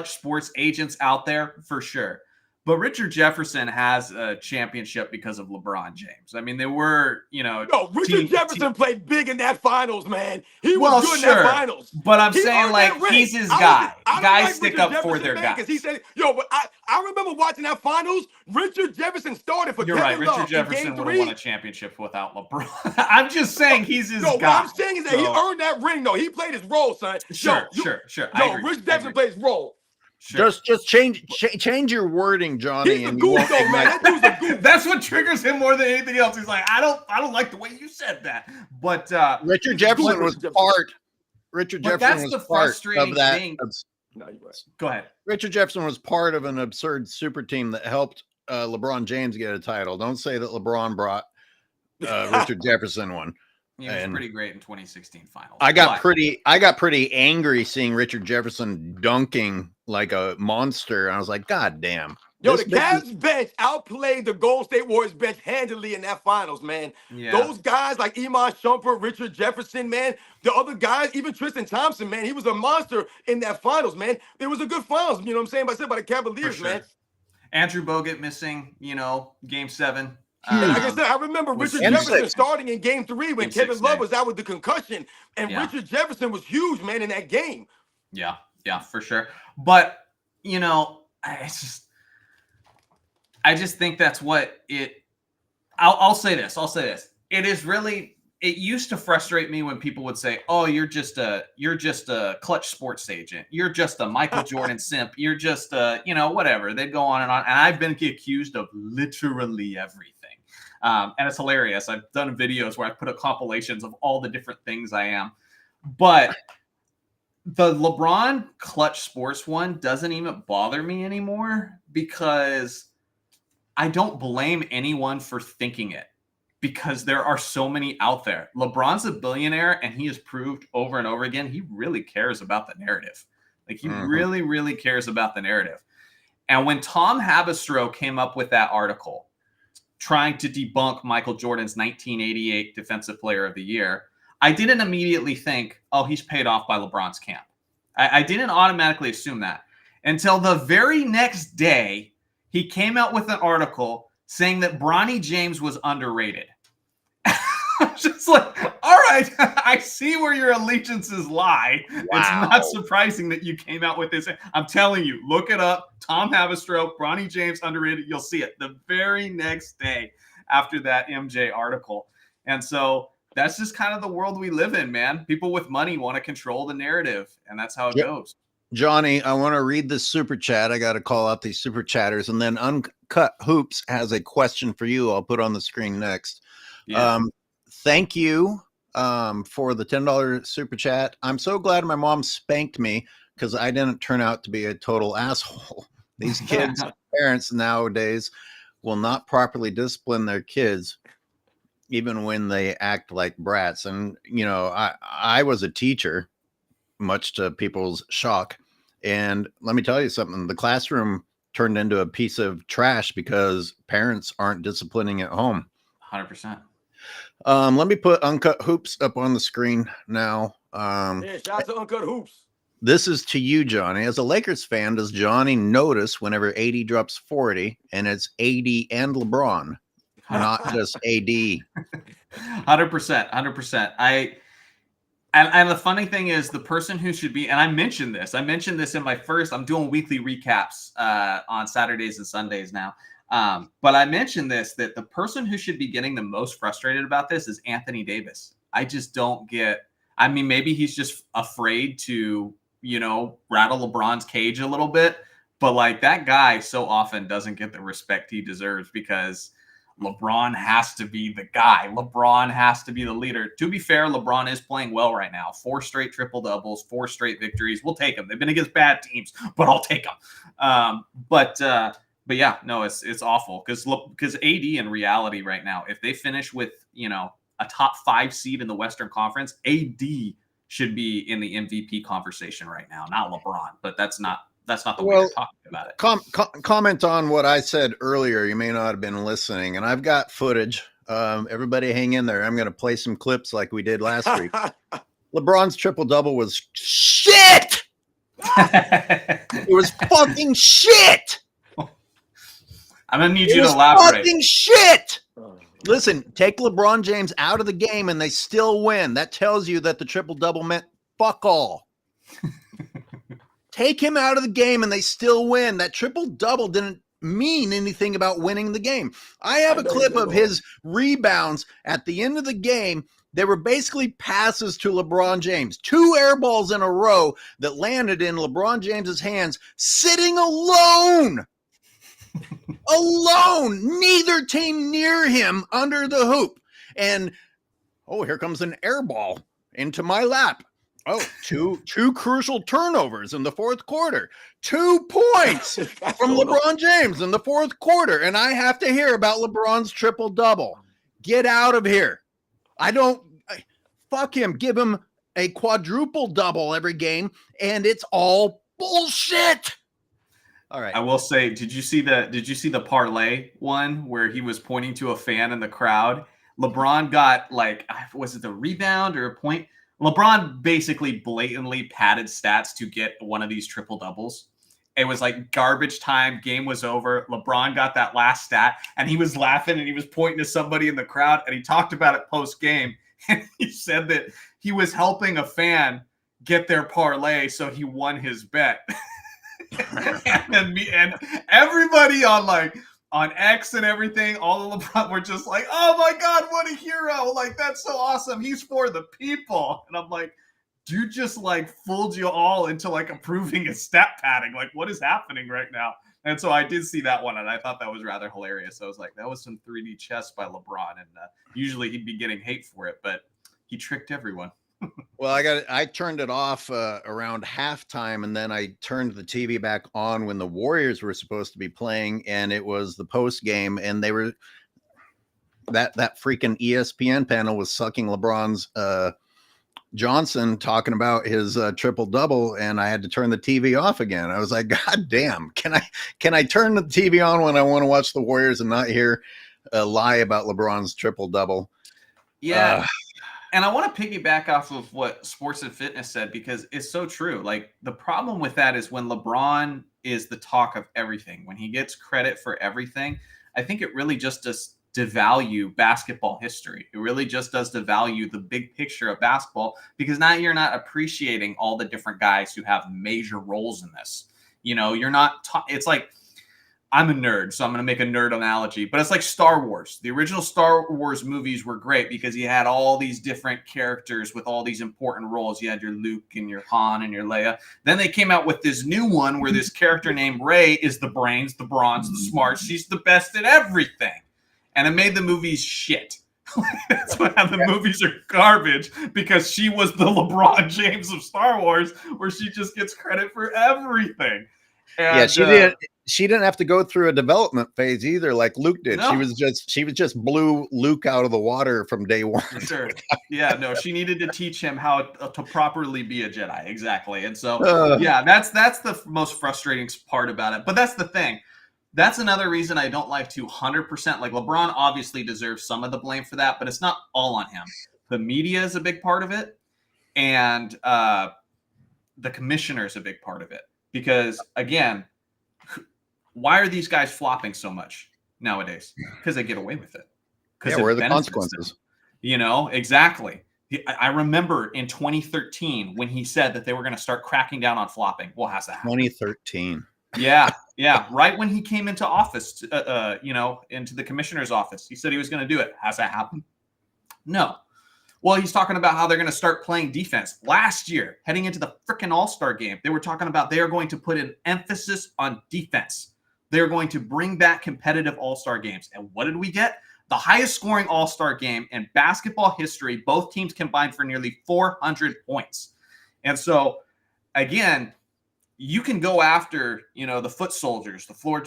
sports agents out there for sure. But Richard Jefferson has a championship because of LeBron James. I mean, they were, No, Richard Jefferson played big in that finals, man. He was good in that finals. But I'm saying, he's his guy. Guys stick up for their guys. Because he said, but I remember watching that finals. Richard Jefferson started for You're right. Richard Jefferson would have won a championship without LeBron. I'm just saying he's his guy. What I'm saying is that he earned that ring, though. He played his role, son. Sure. I agree. Richard Jefferson played his role. Sure. Just change your wording, Johnny. He's a and you goof, won't though, man. ignite- That dude's a goof. That's what triggers him more than anything else. He's like, I don't like the way you said that. But Richard Jefferson was part. Richard But Jefferson that's was the part frustrating of that. thing. No, you're right. Go ahead. Richard Jefferson was part of an absurd super team that helped LeBron James get a title. Don't say that LeBron brought Richard Jefferson one. He was And pretty great in 2016 finals. I got But pretty angry seeing Richard Jefferson dunking like a monster. I was like, God damn. Yo, This the Cavs bench outplayed the Golden State Warriors bench handily in that finals, man. yeah. Those guys like Iman Shumpert, Richard Jefferson, man. The other guys, even Tristan Thompson, man, he was a monster in that finals, man. It was a good finals, you know what I'm saying? But I said by the Cavaliers, sure. man. Andrew Bogut missing, game 7. And like I said, I remember was- Richard and Jefferson six. starting in game 3 when Game Kevin 6, Love man. was out with the concussion. And Yeah. Richard Jefferson was huge, man, in that game. Yeah, for sure. But I just think that's what it. I'll say this. It is really. It used to frustrate me when people would say, "Oh, you're just a clutch sports agent. You're just a Michael Jordan simp. You're just whatever." They'd go on, and I've been accused of literally everything, and it's hilarious. I've done videos where I put up compilations of all the different things I am, but the LeBron clutch sports one doesn't even bother me anymore because I don't blame anyone for thinking it. Because there are so many out there. LeBron's a billionaire, and he has proved over and over again he really cares about the narrative. Like he really, really cares about the narrative. And when Tom Habastrow came up with that article trying to debunk Michael Jordan's 1988 Defensive Player of the Year, I didn't immediately think, oh, he's paid off by LeBron's camp. I didn't automatically assume that until the very next day, he came out with an article saying that Bronny James was underrated. I'm just like, all right, I see where your allegiances lie. Wow. It's not surprising that you came out with this. I'm telling you, look it up. Tom Habastrow, Bronny James underrated. You'll see it the very next day after that MJ article. And so that's just kind of the world we live in, man. People with money want to control the narrative, and that's how it goes. Johnny, I want to read this super chat. I got to call out these super chatters, and then Uncut Hoops has a question for you. I'll put on the screen next. Yeah. Thank you for the $10 super chat. I'm so glad my mom spanked me because I didn't turn out to be a total asshole. These kids, parents nowadays will not properly discipline their kids, even when they act like brats. And, I was a teacher, much to people's shock. And let me tell you something, the classroom turned into a piece of trash because parents aren't disciplining at home. 100%. Let me put Uncut Hoops up on the screen now. Yeah, shout out to Uncut Hoops. This is to you, Johnny. As a Lakers fan, does Johnny notice whenever AD drops 40 and it's AD and LeBron, not just AD? 100%. And the funny thing is, the person who should be, and I mentioned this in my first, I'm doing weekly recaps on Saturdays and Sundays now. But I mentioned this, that the person who should be getting the most frustrated about this is Anthony Davis. I just don't get, maybe he's just afraid to, rattle LeBron's cage a little bit, but like that guy so often doesn't get the respect he deserves because LeBron has to be the guy. LeBron has to be the leader. To be fair, LeBron is playing well right now. 4 straight triple-doubles, 4 straight victories. We'll take them. They've been against bad teams, but I'll take them. But yeah, no, it's awful because AD in reality right now, if they finish with, a top 5 seed in the Western Conference, AD should be in the MVP conversation right now, not LeBron. But that's not the way they're talking about it. Comment on what I said earlier. You may not have been listening, and I've got footage. Everybody hang in there. I'm going to play some clips like we did last week. LeBron's triple-double was shit. It was fucking shit. I'm going to need you to elaborate. Fucking shit. Listen, take LeBron James out of the game and they still win. That tells you that the triple-double meant fuck all. Take him out of the game and they still win. That triple-double didn't mean anything about winning the game. I have a clip of his rebounds at the end of the game They were basically passes to LeBron James. 2 air balls in a row that landed in LeBron James's hands, sitting alone. Alone. Neither team near him under the hoop. And, oh, here comes an air ball into my lap. Oh, two crucial turnovers in the fourth quarter. 2 points from LeBron James in the fourth quarter. And I have to hear about LeBron's triple-double. Get out of here. Fuck him. Give him a quadruple double every game, and it's all bullshit. All right. I will say, did you see the parlay one where he was pointing to a fan in the crowd? LeBron got was it the rebound or a point? LeBron basically blatantly padded stats to get one of these triple doubles. It was like garbage time. Game was over. LeBron got that last stat, and he was laughing, and he was pointing to somebody in the crowd, and he talked about it post game. And he said that he was helping a fan get their parlay, so he won his bet. and everybody on X and everything, all of LeBron were just like, "Oh my God, what a hero! Like, that's so awesome. He's for the people." And I'm like, dude just fooled you all into approving his stat padding. Like, what is happening right now? And so I did see that one, and I thought that was rather hilarious. I was like, that was some 3D chess by LeBron, and usually he'd be getting hate for it, but he tricked everyone. Well, I turned it off around halftime, and then I turned the TV back on when the Warriors were supposed to be playing, and it was the post game, and they were that freaking ESPN panel was sucking LeBron's Johnson talking about his triple double, and I had to turn the TV off again. I was like, God damn, can I turn the TV on when I want to watch the Warriors and not hear a lie about LeBron's triple double? Yeah. And I want to piggyback off of what Sports and Fitness said, because it's so true. The problem with that is when LeBron is the talk of everything, when he gets credit for everything, I think it really just does devalue basketball history. It really just does devalue the big picture of basketball, because now you're not appreciating all the different guys who have major roles in this. You're not, it's like, I'm a nerd, so I'm going to make a nerd analogy, but it's like Star Wars. The original Star Wars movies were great because you had all these different characters with all these important roles. You had your Luke and your Han and your Leia. Then they came out with this new one where this character named Rey is the brains, the bronze, the smarts. She's the best at everything. And it made the movies shit. That's why the movies are garbage, because she was the LeBron James of Star Wars, where she just gets credit for everything. And, yeah, she didn't have to go through a development phase either, like Luke did. No. She was just blew Luke out of the water from day one. Sure. Yeah, no, she needed to teach him how to properly be a Jedi. Exactly. And so, yeah, that's the most frustrating part about it. But that's the thing. That's another reason I don't like to 100%. LeBron obviously deserves some of the blame for that, but it's not all on him. The media is a big part of it, and the commissioner is a big part of it. Because, again, why are these guys flopping so much nowadays? Because they get away with it. Yeah, where are the consequences? Exactly. I remember in 2013 when he said that they were going to start cracking down on flopping. Well, how's that happen? 2013. Yeah. Right when he came into office, into the commissioner's office, he said he was going to do it. Has that happened? No. Well, he's talking about how they're going to start playing defense. Last year, heading into the freaking All-Star game, they were talking about they are going to put an emphasis on defense. They're going to bring back competitive All-Star games. And what did we get? The highest scoring All-Star game in basketball history, both teams combined for nearly 400 points. And so, again, you can go after, the foot soldiers, the floor,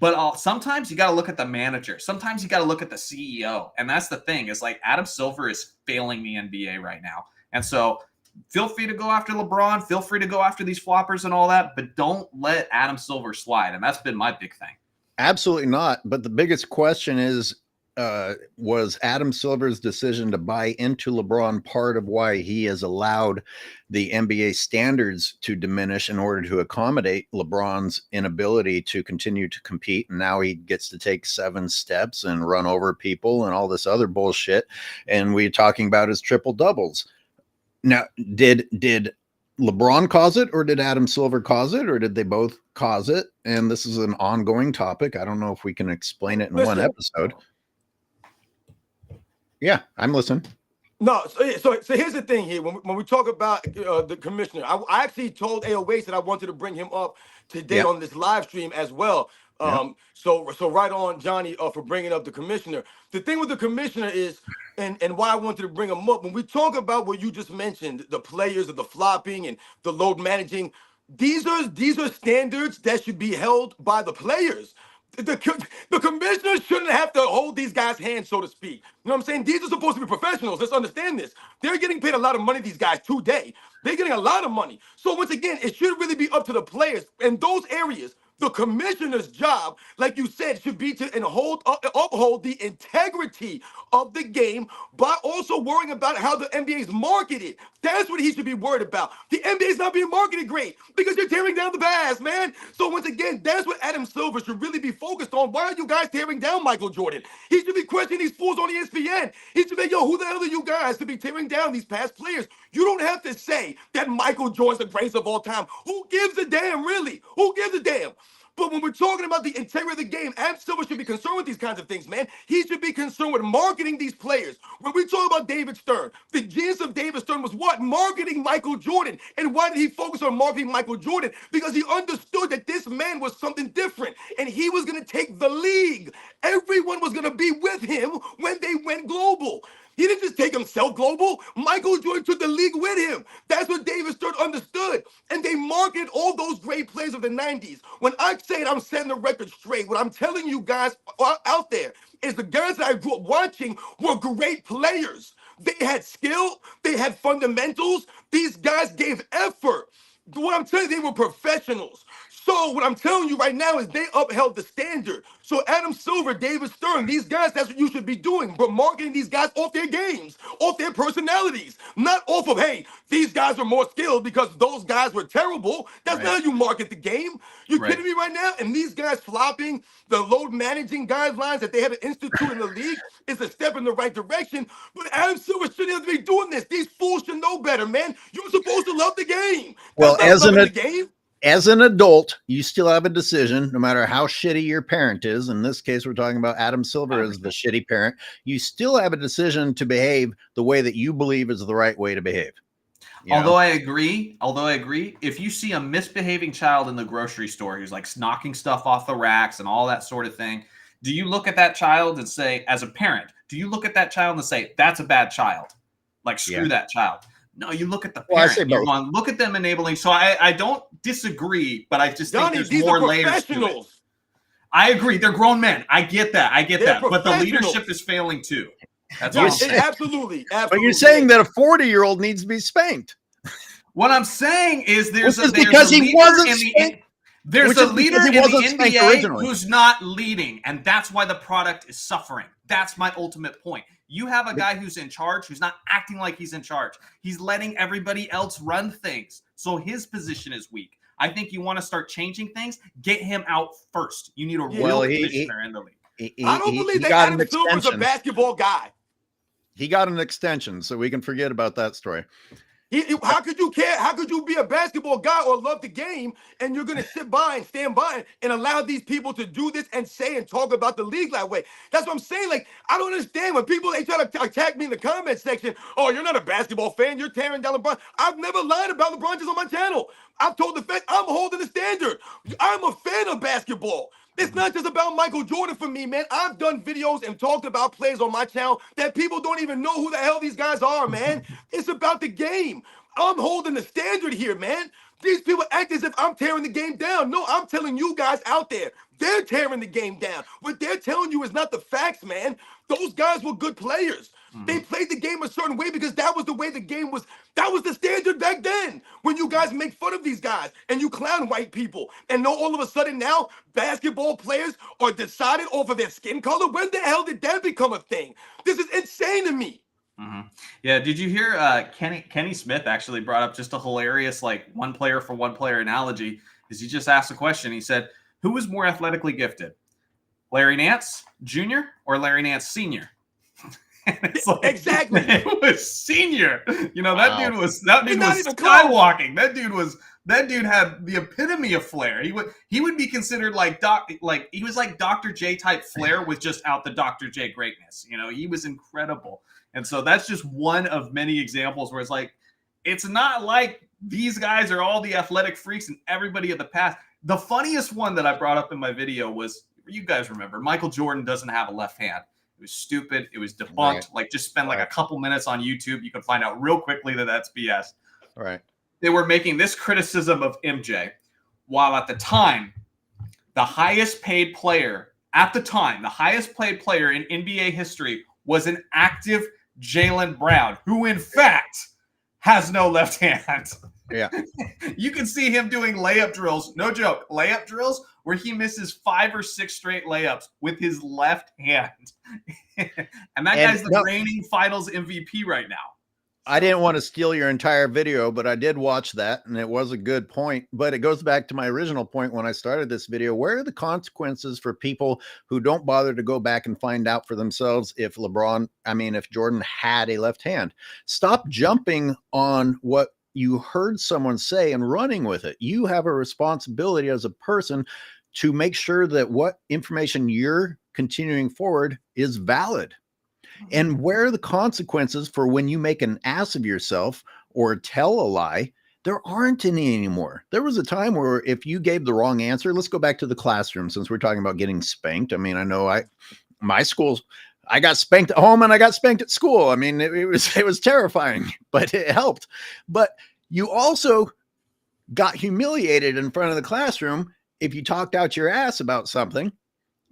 but sometimes you got to look at the manager. Sometimes you got to look at the CEO. And that's the thing, is Adam Silver is failing the NBA right now. And so feel free to go after LeBron. Feel free to go after these floppers and all that, but don't let Adam Silver slide. And that's been my big thing. Absolutely not. But the biggest question is, was Adam Silver's decision to buy into LeBron part of why he has allowed the NBA standards to diminish in order to accommodate LeBron's inability to continue to compete? And now he gets to take 7 steps and run over people and all this other bullshit. And we're talking about his triple doubles. Now, did LeBron cause it, or did Adam Silver cause it, or did they both cause it? And this is an ongoing topic. I don't know if we can explain it in one episode. Yeah, I'm listening. No, so here's the thing here. When we talk about the commissioner, I actually told AOH that I wanted to bring him up today Yeah. on this live stream as well. Yeah. So right on, Johnny, for bringing up the commissioner. The thing with the commissioner is, and why I wanted to bring him up, when we talk about what you just mentioned, the players of the flopping and the load managing, these are standards that should be held by the players. The commissioner shouldn't have to hold these guys' hands, so to speak. You know what I'm saying? These are supposed to be professionals. Let's understand this. They're getting paid a lot of money, these guys, today. They're getting a lot of money. So once again, it should really be up to the players in those areas. The commissioner's job, like you said, should be to uphold the integrity of the game by also worrying about how the NBA is marketed. That's what he should be worried about. The NBA is not being marketed great because you're tearing down the bass, man. So once again, that's what Adam Silver should really be focused on. Why are you guys tearing down Michael Jordan? He should be questioning these fools on ESPN. He should be, yo, who the hell are you guys to be tearing down these past players? You don't have to say that Michael Jordan's the greatest of all time. Who gives a damn, really? Who gives a damn? But when we're talking about the integrity of the game, Adam Silver should be concerned with these kinds of things, man. He should be concerned with marketing these players. When we talk about David Stern, the genius of David Stern was what? Marketing Michael Jordan. And why did he focus on marketing Michael Jordan? Because he understood that this man was something different, and he was going to take the league. Everyone was going to be with him when they went global. He didn't just take himself global. Michael Jordan took the league with him. That's what David Stern understood. And they marketed all those great players of the 90s. When I say it, I'm setting the record straight. What I'm telling you guys out there is the guys that I grew up watching were great players. They had skill. They had fundamentals. These guys gave effort. What I'm telling you, they were professionals. So what I'm telling you right now is they upheld the standard. So Adam Silver, David Stern, these guys, that's what you should be doing. But marketing these guys off their games, off their personalities, not off of, hey, these guys are more skilled because those guys were terrible. That's not how you market the game. You kidding me right now? And these guys flopping, the load managing guidelines that they had to institute in the league is a step in the right direction. But Adam Silver shouldn't have to be doing this. These fools should know better, man. You're supposed to love the game. Well, that's not loving the game. As an adult, you still have a decision, no matter how shitty your parent is. In this case, we're talking about Adam Silver as the shitty parent. You still have a decision to behave the way that you believe is the right way to behave. Although I agree, if you see a misbehaving child in the grocery store who's like knocking stuff off the racks and all that sort of thing, do you look at that child and say, as a parent, do you look at that child and say, that's a bad child? Like, screw that child. No, you look at the parent. You're going, look at them enabling. So I don't disagree, but I just think there's more layers to it. I agree. They're grown men. I get that. But the leadership is failing too. That's absolutely. But you're saying that a 40-year-old needs to be spanked. What I'm saying is there's a leader in the NBA who's not leading, and that's why the product is suffering. That's my ultimate point. You have a guy who's in charge, who's not acting like he's in charge. He's letting everybody else run things. So his position is weak. I think you want to start changing things. Get him out first. You need a real commissioner in the league. I don't believe that Adam Silver's a basketball guy. He got an extension, so we can forget about that story. How could you care? How could you be a basketball guy or love the game and you're going to sit by and stand by and allow these people to do this and say and talk about the league that way? That's what I'm saying. Like, I don't understand when people, they try to attack me in the comment section. Oh, you're not a basketball fan. You're tearing down LeBron. I've never lied about LeBron just on my channel. I've told the fans I'm holding the standard. I'm a fan of basketball. It's not just about Michael Jordan for me, man. I've done videos and talked about players on my channel that people don't even know who the hell these guys are, man. It's about the game. I'm holding the standard here, man. These people act as if I'm tearing the game down. No, I'm telling you guys out there, they're tearing the game down. What they're telling you is not the facts, man. Those guys were good players. They played the game a certain way because that was the way the game was. That was the standard back then. When you guys make fun of these guys and you clown white people, and know all of a sudden now basketball players are decided off of their skin color. When the hell did that become a thing? This is insane to me. Yeah, did you hear Kenny Smith actually brought up just a hilarious like one player for one player analogy? Is he just asked a question. He said, who was more athletically gifted, Larry Nance Jr. or Larry Nance Sr.? It's like, exactly. It was Senior. You know, that dude was skywalking. That dude was That dude had the epitome of flair. He would be considered like he was like Dr. J type flair with just out the Dr. J greatness. You know, he was incredible. And so that's just one of many examples where it's like, it's not like these guys are all the athletic freaks and everybody of the past. The funniest one that I brought up in my video was, you guys remember, Michael Jordan doesn't have a left hand. It was stupid. It was debunked. Right. Like, just spend like a couple minutes on YouTube. You can find out real quickly that that's BS. Right. They were making this criticism of MJ, while at the time, the highest paid player in NBA history was an active Jaylen Brown, who in fact has no left hand. Yeah. You can see him doing layup drills, no joke, layup drills where he misses 5 or 6 straight layups with his left hand. And guy's the reigning finals MVP right now. I didn't want to steal your entire video, but I did watch that, and it was a good point. But it goes back to my original point when I started this video. Where are the consequences for people who don't bother to go back and find out for themselves if Jordan had a left hand? Stop jumping on what you heard someone say and running with it. You have a responsibility as a person to make sure that what information you're continuing forward is valid. And where are the consequences for when you make an ass of yourself or tell a lie? There aren't any anymore. There was a time where if you gave the wrong answer, let's go back to the classroom since we're talking about getting spanked. I mean, I know my schools, I got spanked at home and I got spanked at school. I mean, it was terrifying, but it helped. But you also got humiliated in front of the classroom if you talked out your ass about something.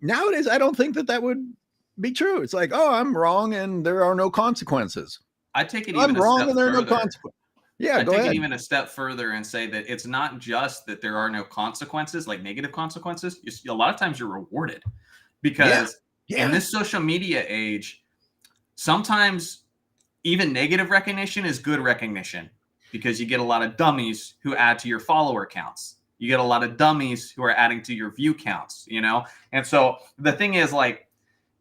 Nowadays, I don't think that would be true. It's like, oh, I'm wrong and there are no consequences. I take it even I'm wrong step and there are no further. consequences. Yeah, I go take ahead. it even a step further and say that it's not just that there are no consequences, like negative consequences. A lot of times you're rewarded because in this social media age, sometimes even negative recognition is good recognition because you get a lot of dummies who add to your follower counts. You get a lot of dummies who are adding to your view counts, you know? And so the thing is, like,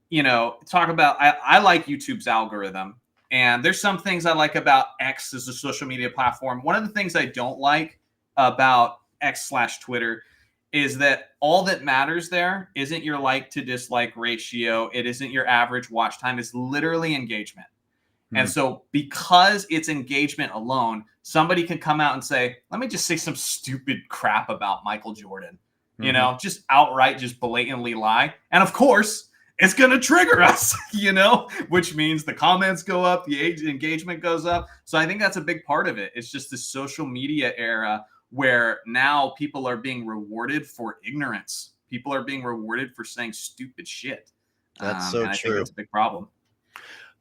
you know, talk about, I like YouTube's algorithm, and there's some things I like about X as a social media platform. One of the things I don't like about X/Twitter is that all that matters there isn't your like to dislike ratio. It isn't your average watch time. It's literally engagement. And so because it's engagement alone, somebody can come out and say, let me just say some stupid crap about Michael Jordan, you know, just outright, just blatantly lie. And of course, it's going to trigger us, you know, which means the comments go up, the engagement goes up. So I think that's a big part of it. It's just the social media era where now people are being rewarded for ignorance. People are being rewarded for saying stupid shit. That's so and I true. think that's a big problem.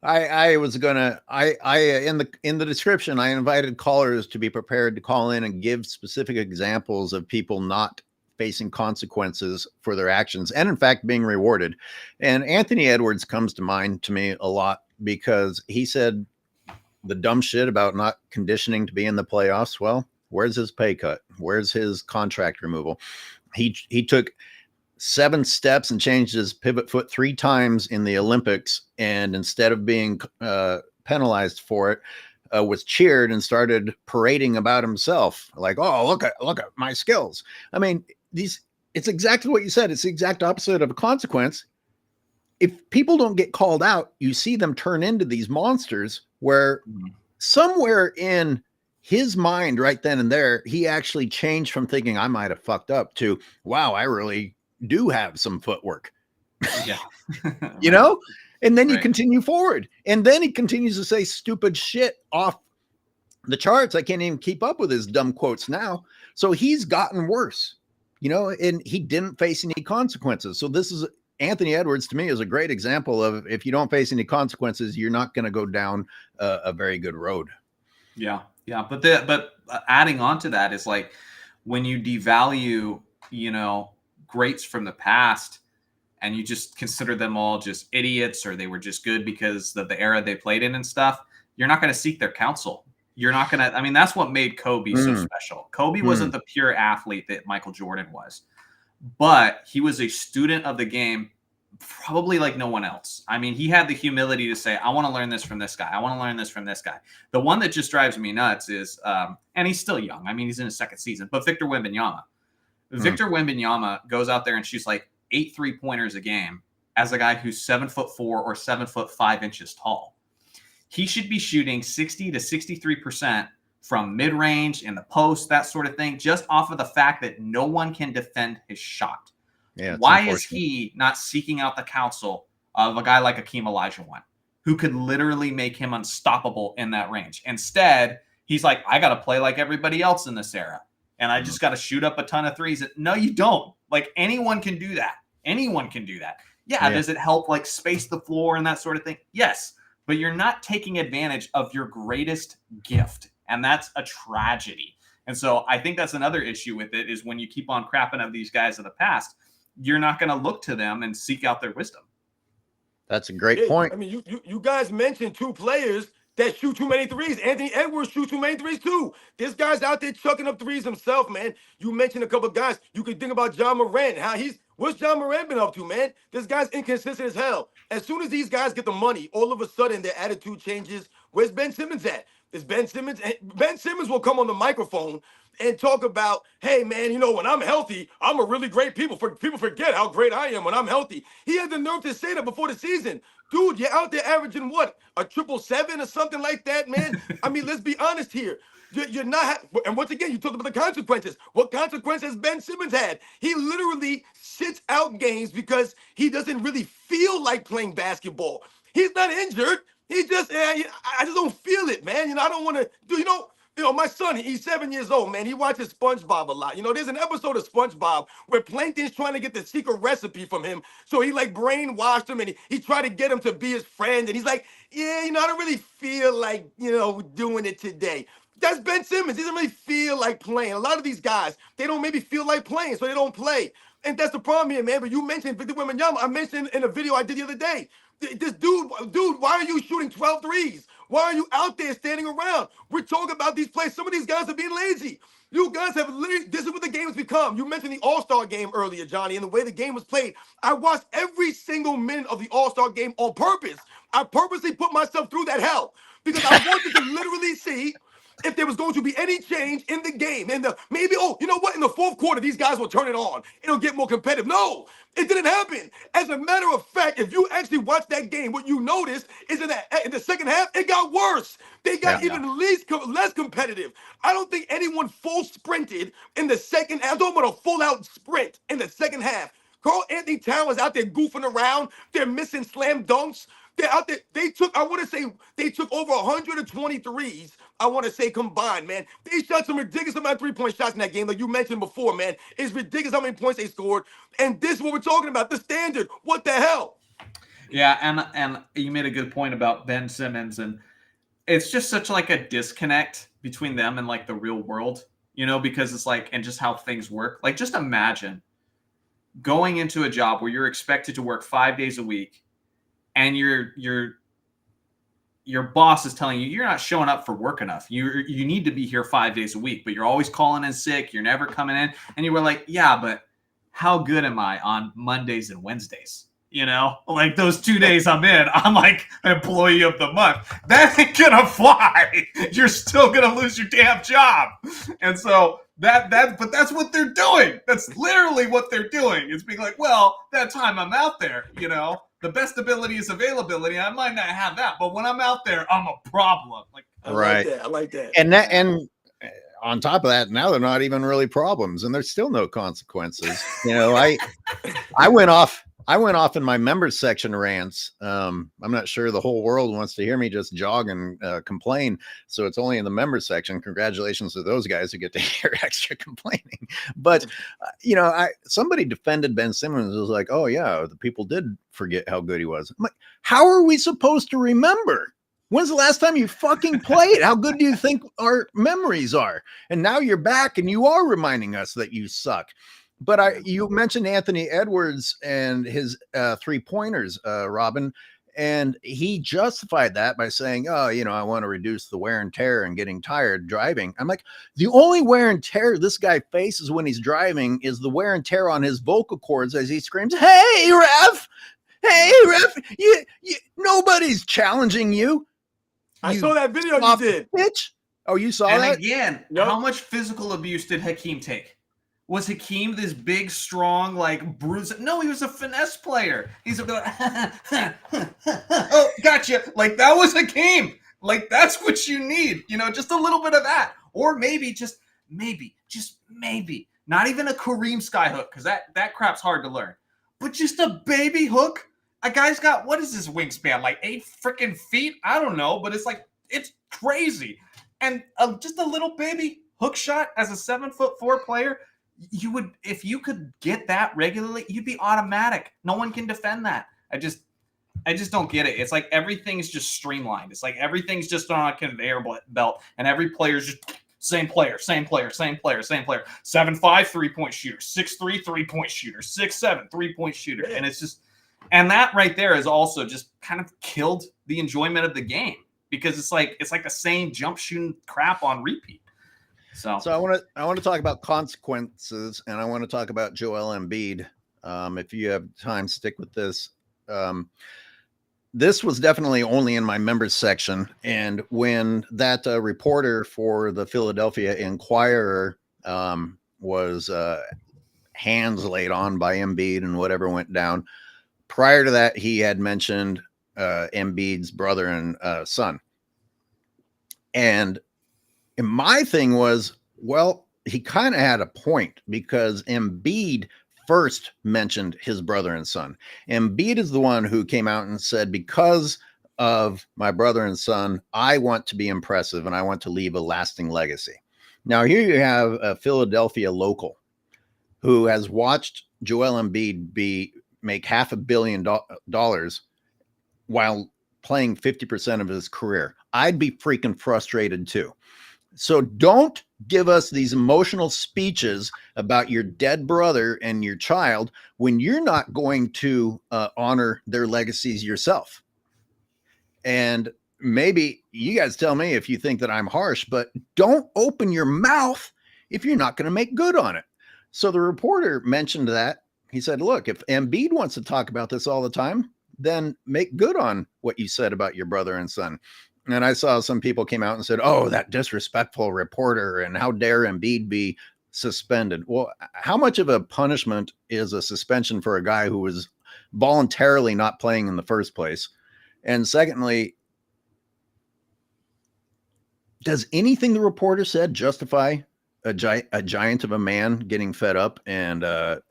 I was gonna in the description, I invited callers to be prepared to call in and give specific examples of people not facing consequences for their actions and in fact being rewarded. And Anthony Edwards comes to mind to me a lot because he said the dumb shit about not conditioning to be in the playoffs. Well, where's his pay cut? Where's his contract removal? He took 7 steps and changed his pivot foot 3 times in the Olympics, and instead of being penalized for it, was cheered and started parading about himself, like, oh, look at my skills. I mean, it's exactly what you said. It's the exact opposite of a consequence. If people don't get called out, you see them turn into these monsters where somewhere in his mind right then and there, he actually changed from thinking I might have fucked up to, wow, I really do have some footwork. Yeah. You know? And then you continue forward. And then he continues to say stupid shit off the charts. I can't even keep up with his dumb quotes now. So he's gotten worse, you know, and he didn't face any consequences. So this is Anthony Edwards, to me, is a great example of if you don't face any consequences, you're not going to go down a very good road. Yeah. Yeah. But adding on to that is like when you devalue, you know, greats from the past and you just consider them all just idiots or they were just good because of the era they played in and stuff, you're not going to seek their counsel. You're not going to, I mean, that's what made Kobe so special. Kobe wasn't the pure athlete that Michael Jordan was, but he was a student of the game probably like no one else. I mean, he had the humility to say, I want to learn this from this guy. I want to learn this from this guy. The one that just drives me nuts is, and he's still young. I mean, he's in his second season, but Victor Wembanyama. Victor Wembanyama goes out there and shoots like 8 3-pointers a game as a guy who's 7'4" or 7'5" tall. He should be shooting 60 to 63% from mid-range, in the post, that sort of thing, just off of the fact that no one can defend his shot. Yeah, why is he not seeking out the counsel of a guy like Akeem Olajuwon, who could literally make him unstoppable in that range? Instead, he's like, I got to play like everybody else in this era, and I just got to shoot up a ton of threes. No, you don't. Like, anyone can do that. Anyone can do that. Yeah, does it help like space the floor and that sort of thing? Yes, but you're not taking advantage of your greatest gift, and that's a tragedy. And so I think that's another issue with it, is when you keep on crapping at these guys of the past, you're not going to look to them and seek out their wisdom. That's a great point. I mean, you guys mentioned 2 players that shoot too many threes. Anthony Edwards shoots too many threes too. This guy's out there chucking up threes himself, man. You mentioned a couple of guys. You could think about John Morant. What's John Morant been up to, man? This guy's inconsistent as hell. As soon as these guys get the money, all of a sudden their attitude changes. Where's Ben Simmons at? Ben Simmons will come on the microphone and talk about, hey, man, you know, when I'm healthy, I'm a really great people forget how great I am when I'm healthy. He had the nerve to say that before the season. Dude, you're out there averaging what? A 777 or something like that, man? I mean, let's be honest here. You're not, and once again, you talked about the consequences. What consequences Ben Simmons had? He literally sits out games because he doesn't really feel like playing basketball. He's not injured. He just, I just don't feel it, man. You know, I don't want to do, my son, he's 7 years old, man. He watches SpongeBob a lot. You know, there's an episode of SpongeBob where Plankton's trying to get the secret recipe from him. So he like brainwashed him, and he tried to get him to be his friend. And he's like, yeah, I don't really feel like, doing it today. That's Ben Simmons. He doesn't really feel like playing. A lot of these guys, they don't maybe feel like playing, so they don't play. And that's the problem here, man. But you mentioned Victor Wembanyama. I mentioned in a video I did the other day, this dude, why are you shooting 12 threes? Why are you out there standing around? We're talking about these plays. Some of these guys are being lazy. You guys have literally, this is what the game has become. You mentioned the All-Star game earlier, Johnny, and the way the game was played. I watched every single minute of the All-Star game on purpose. I purposely put myself through that hell because I wanted to literally see if there was going to be any change in the game. And maybe, you know what? In the fourth quarter, these guys will turn it on. It'll get more competitive. No, it didn't happen. As a matter of fact, if you actually watch that game, what you notice is in the second half, it got worse. They got less competitive. I don't think anyone full sprinted in the second half. I'm talking about a full-out sprint in the second half. Karl Anthony Towns was out there goofing around. They're missing slam dunks. They're out there. They took over 123s, I want to say, combined, man. They shot some ridiculous amount of three-point shots in that game, like you mentioned before, man. It's ridiculous how many points they scored. And this is what we're talking about, the standard. What the hell? Yeah, and you made a good point about Ben Simmons, and it's just such like a disconnect between them and like the real world, because it's like, and just how things work. Like, just imagine going into a job where you're expected to work 5 days a week, and your boss is telling you you're not showing up for work enough. You need to be here 5 days a week, but you're always calling in sick. You're never coming in. And you were like, yeah, but how good am I on Mondays and Wednesdays? Like those 2 days I'm in, I'm like employee of the month. That ain't gonna fly. You're still gonna lose your damn job. And so but that's what they're doing. That's literally what they're doing. It's being like, well, that time I'm out there, the best ability is availability. I might not have that, but when I'm out there, I'm a problem. Like, I like that. And on top of that, now they're not even really problems, and there's still no consequences. I went off in my members section rants. I'm not sure the whole world wants to hear me just jog and complain. So it's only in the members section. Congratulations to those guys who get to hear extra complaining. But, somebody defended Ben Simmons. It was like, oh yeah, the people did forget how good he was. I'm like, how are we supposed to remember? When's the last time you fucking played? How good do you think our memories are? And now you're back and you are reminding us that you suck. But you mentioned Anthony Edwards and his 3-pointers, Robin, and he justified that by saying, oh, I want to reduce the wear and tear and getting tired driving. I'm like, the only wear and tear this guy faces when he's driving is the wear and tear on his vocal cords as he screams, hey, ref. Hey, ref, nobody's challenging you. I You saw that video you soft did. bitch. Oh, you saw And that? again, Yep. how much physical abuse did Hakeem take? Was Hakeem this big, strong, like bruiser? No, he was a finesse player. He's a oh, gotcha. Like that was Hakeem. Like that's what you need. You know, just a little bit of that, or maybe just maybe, not even a Kareem skyhook because that crap's hard to learn, but just a baby hook. A guy's got what is his wingspan? Like 8 freaking feet? I don't know, but it's crazy. And just a little baby hook shot as a 7'4" player, you would, if you could get that regularly, you'd be automatic. No one can defend that. I just don't get it. It's like everything's just streamlined. It's like everything's just on a conveyor belt, and every player's just same player. 7'5" 3-point shooter, 6'3" 3-point shooter, 6'7" 3-point shooter, and it's just, and that right there is also just kind of killed the enjoyment of the game. Because it's like the same jump shooting crap on repeat. So I want to talk about consequences, and I want to talk about Joel Embiid. If you have time, stick with this. This was definitely only in my members section, and when that reporter for the Philadelphia Inquirer was hands laid on by Embiid and whatever went down. Prior to that, he had mentioned Embiid's brother and son. And my thing was, well, he kind of had a point because Embiid first mentioned his brother and son. Embiid is the one who came out and said, because of my brother and son, I want to be impressive and I want to leave a lasting legacy. Now, here you have a Philadelphia local who has watched Joel Embiid make $500 million while playing 50% of his career. I'd be freaking frustrated too. So don't give us these emotional speeches about your dead brother and your child when you're not going to honor their legacies yourself. And maybe you guys tell me if you think that I'm harsh, but don't open your mouth if you're not going to make good on it. So the reporter mentioned that. He said, look, if Embiid wants to talk about this all the time, then make good on what you said about your brother and son. And I saw some people came out and said, oh, that disrespectful reporter, and how dare Embiid be suspended. Well, how much of a punishment is a suspension for a guy who was voluntarily not playing in the first place? And secondly, does anything the reporter said justify a giant of a man getting fed up and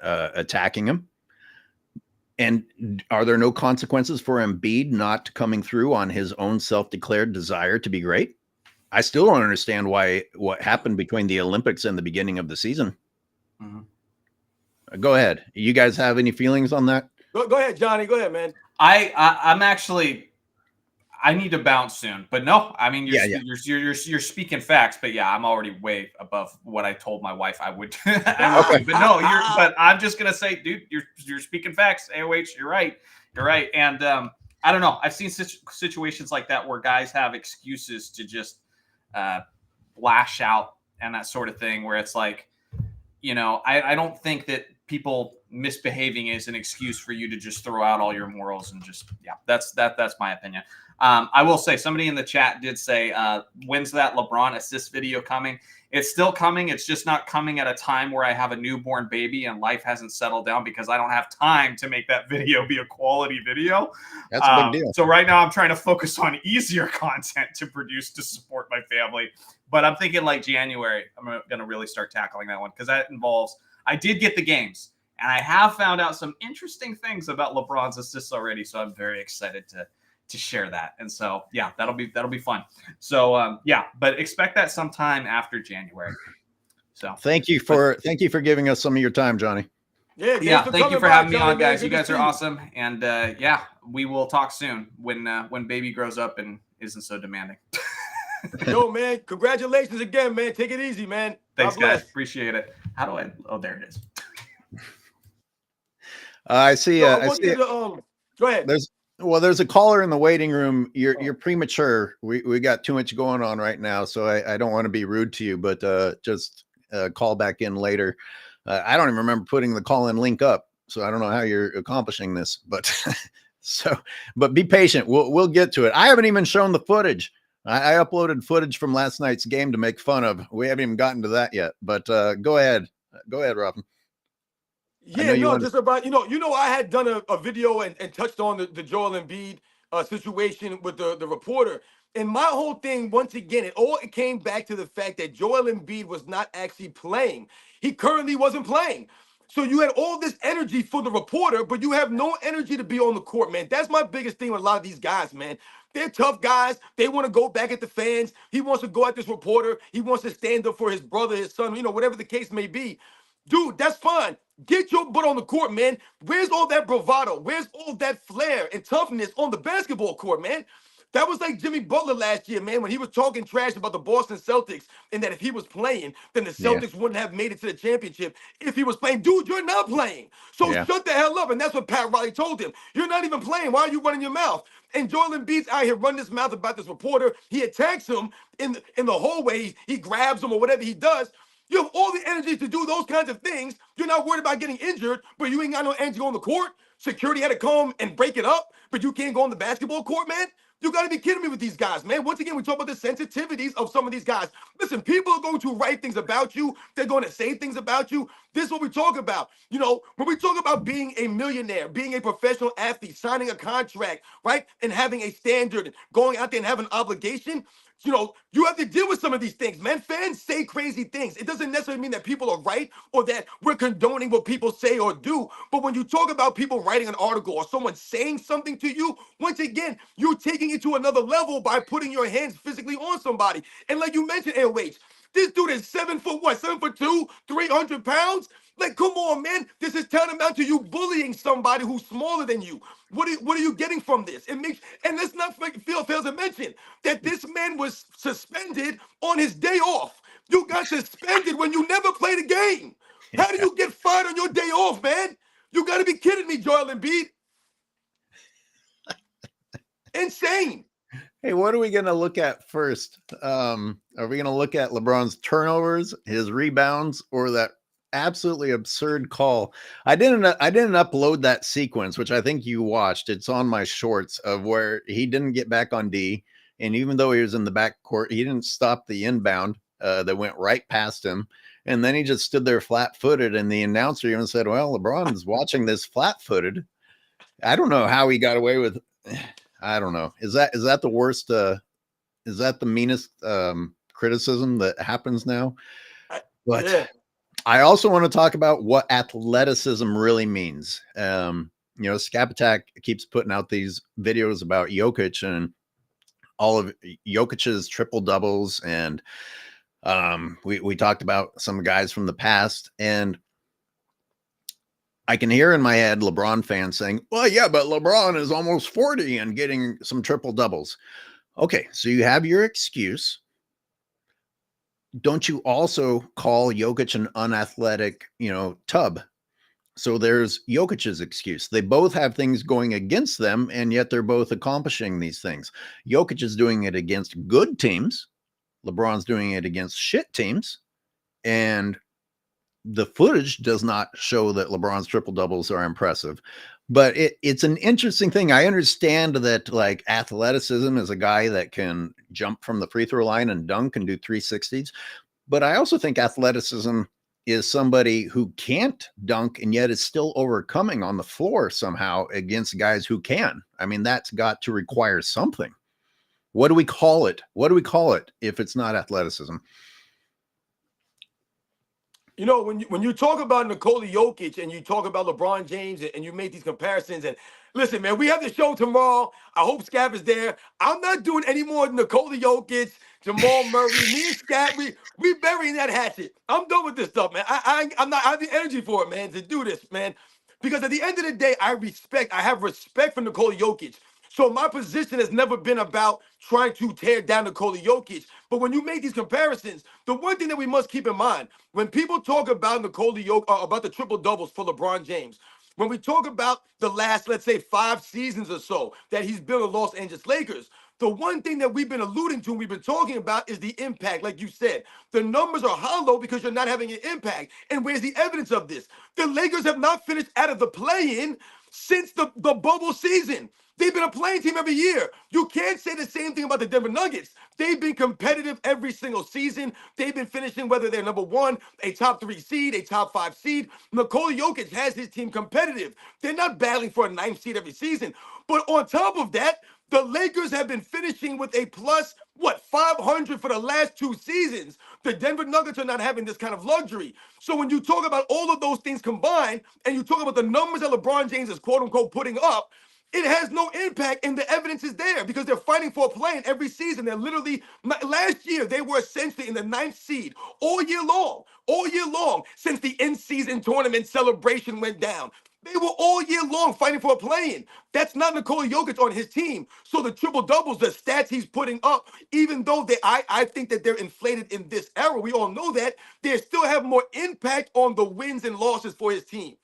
attacking him? And are there no consequences for Embiid not coming through on his own self-declared desire to be great? I still don't understand what happened between the Olympics and the beginning of the season. Mm-hmm. Go ahead. You guys have any feelings on that? Go ahead, Johnny. Go ahead, man. I'm actually, I need to bounce soon, but no, I mean, you're speaking facts, but yeah, I'm already way above what I told my wife I would. Okay. But no, but I'm just going to say, dude, you're speaking facts. AOH, you're right. And I don't know. I've seen situations like that where guys have excuses to just lash out and that sort of thing, where it's like, you know, I don't think that people misbehaving is an excuse for you to just throw out all your morals and just, that's my opinion. I will say, somebody in the chat did say, when's that LeBron assist video coming? It's still coming. It's just not coming at a time where I have a newborn baby and life hasn't settled down, because I don't have time to make that video be a quality video. That's a big deal. So right now I'm trying to focus on easier content to produce to support my family. But I'm thinking like January, I'm going to really start tackling that one, because that involves, I did get the games and I have found out some interesting things about LeBron's assists already. So I'm very excited to share that. And so, yeah, that'll be fun. So, but expect that sometime after January. So thank you for giving us some of your time, Johnny. Yeah. Thank you for having me on, guys. You guys are awesome. And we will talk soon when baby grows up and isn't so demanding. Yo, man, congratulations again, man. Take it easy, man. Thanks, guys. Appreciate it. How do I? Oh, there it is. I see. Go ahead. There's a caller in the waiting room. You're premature. We got too much going on right now, so I don't want to be rude to you, but just call back in later. I don't even remember putting the call-in link up, so I don't know how you're accomplishing this, but So, but be patient. We'll get to it. I haven't even shown the footage. I uploaded footage from last night's game to make fun of. We haven't even gotten to that yet. But go ahead, Robin. Yeah, no, just about I had done a video and touched on the Joel Embiid situation with the reporter. And my whole thing, once again, it came back to the fact that Joel Embiid was not actually playing. He currently wasn't playing. So you had all this energy for the reporter, but you have no energy to be on the court, man. That's my biggest thing with a lot of these guys, man. They're tough guys. They want to go back at the fans. He wants to go at this reporter. He wants to stand up for his brother, his son, whatever the case may be. Dude, that's fine. Get your butt on the court, man. Where's all that bravado? Where's all that flair and toughness on the basketball court, man? That was like Jimmy Butler last year, man, when he was talking trash about the Boston Celtics and that if he was playing, then the Celtics wouldn't have made it to the championship if he was playing. Dude, you're not playing. So shut the hell up. And that's what Pat Riley told him. You're not even playing. Why are you running your mouth? And Joel Embiid's out here running his mouth about this reporter. He attacks him in the hallway. He grabs him or whatever he does. You have all the energy to do those kinds of things. You're not worried about getting injured, but you ain't got no energy on the court. Security had to come and break it up, but you can't go on the basketball court, man. You got to be kidding me with these guys, man. Once again, we talk about the sensitivities of some of these guys. Listen, people are going to write things about you. They're going to say things about you. This is what we talk about. When we talk about being a millionaire, being a professional athlete, signing a contract, right, and having a standard, going out there and having an obligation, you have to deal with some of these things, man. Fans say crazy things. It doesn't necessarily mean that people are right or that we're condoning what people say or do. But when you talk about people writing an article or someone saying something to you, once again, you're taking it to another level by putting your hands physically on somebody. And like you mentioned, LH, this dude is 7'2", 300 pounds. Like, come on, man. This is tantamount to you bullying somebody who's smaller than you. What are you getting from this? And let's not fail to mention that this man was suspended on his day off. You got suspended when you never played a game. How do you get fired on your day off, man? You got to be kidding me, Joel Embiid. Insane. Hey, what are we going to look at first? Are we going to look at LeBron's turnovers, his rebounds, or that absolutely absurd call? I didn't upload that sequence, which I think you watched. It's on my shorts, of where he didn't get back on D, and even though he was in the back court, he didn't stop the inbound that went right past him, and then he just stood there flat-footed, and the announcer even said, well, LeBron is watching this flat-footed. I don't know how he got away with. I don't know. Is that the worst? Is that the meanest criticism that happens now? But yeah. I also want to talk about what athleticism really means. Scap Attack keeps putting out these videos about Jokic and all of Jokic's triple doubles, and we talked about some guys from the past, and I can hear in my head LeBron fans saying, well, yeah, but LeBron is almost 40 and getting some triple doubles. Okay, so you have your excuse. Don't you also call Jokic an unathletic, tub? So there's Jokic's excuse. They both have things going against them, and yet they're both accomplishing these things. Jokic is doing it against good teams. LeBron's doing it against shit teams. And the footage does not show that LeBron's triple doubles are impressive, but it's an interesting thing. I understand that, like, athleticism is a guy that can jump from the free throw line and dunk and do 360s. But I also think athleticism is somebody who can't dunk and yet is still overcoming on the floor somehow against guys who can. I mean, that's got to require something. What do we call it? What do we call it if it's not athleticism? When you talk about Nikola Jokic and you talk about LeBron James and you make these comparisons, and listen, man, we have the show tomorrow. I hope Scap is there. I'm not doing any more Nikola Jokic, Jamal Murray. Me and Scap, we burying that hatchet. I'm done with this stuff, man. I have the energy for it, man, to do this, man. Because at the end of the day, I have respect for Nikola Jokic. So my position has never been about trying to tear down Nikola Jokic. But when you make these comparisons, the one thing that we must keep in mind, when people talk about Nikola Jokic, about the triple doubles for LeBron James, when we talk about the last, let's say, 5 seasons or so that he's been with Los Angeles Lakers, the one thing that we've been alluding to and we've been talking about is the impact. Like you said, the numbers are hollow because you're not having an impact. And where's the evidence of this? The Lakers have not finished out of the play-in since the bubble season. They've been a playing team every year. You can't say the same thing about the Denver Nuggets. They've been competitive every single season. They've been finishing, whether they're number one, a top 3 seed, a top 5 seed. Nikola Jokic has his team competitive. They're not battling for a 9th seed every season. But on top of that, the Lakers have been finishing with a plus, 500 for the last 2 seasons. The Denver Nuggets are not having this kind of luxury. So when you talk about all of those things combined, and you talk about the numbers that LeBron James is quote unquote putting up, it has no impact, and the evidence is there because they're fighting for a play in every season. They're literally, last year, they were essentially in the 9th seed all year long, since the in-season tournament celebration went down. They were all year long fighting for a play-in. That's not Nikola Jokic on his team. So the triple-doubles, the stats he's putting up, even though I think that they're inflated in this era, we all know that, they still have more impact on the wins and losses for his team.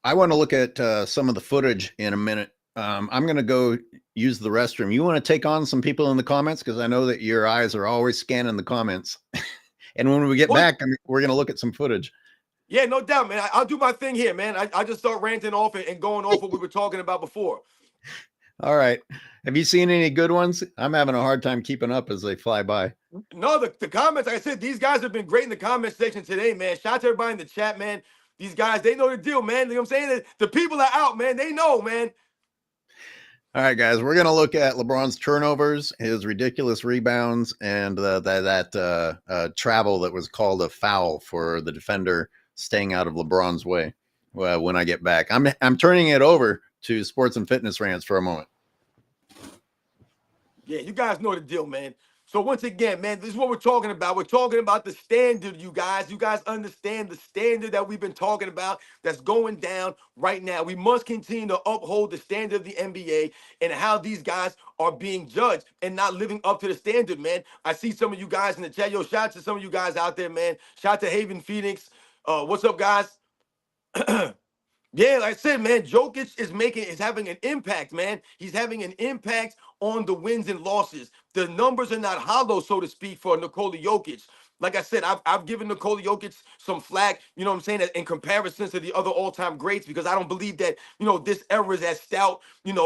I want to look at some of the footage in a minute. I'm going to go use the restroom. You want to take on some people in the comments? Because I know that your eyes are always scanning the comments. And when we get back, we're going to look at some footage. Yeah, no doubt, man. I'll do my thing here, man. I just start ranting off and going off what we were talking about before. All right. Have you seen any good ones? I'm having a hard time keeping up as they fly by. No, the comments, like I said, these guys have been great in the comment section today, man. Shout out to everybody in the chat, man. These guys, they know the deal, man. You know what I'm saying? The people are out, man. They know, man. All right, guys, we're going to look at LeBron's turnovers, his ridiculous rebounds, and that travel that was called a foul for the defender staying out of LeBron's way. When I get back, I'm turning it over to Sports and Fitness Rants for a moment. Yeah, you guys know the deal, man. So once again, man, this is what we're talking about. We're talking about the standard, you guys. You guys understand the standard that we've been talking about that's going down right now. We must continue to uphold the standard of the NBA and how these guys are being judged and not living up to the standard, man. I see some of you guys in the chat. Yo, shout out to some of you guys out there, man. Shout out to Haven Phoenix. What's up, guys? Yeah, like I said, man, Jokic is having an impact, man. He's having an impact on the wins and losses. The numbers are not hollow, so to speak, for Nikola Jokic. Like I said, I've given Nikola Jokic some flack, you know what I'm saying, in comparison to the other all-time greats, because I don't believe that, this era is as stout,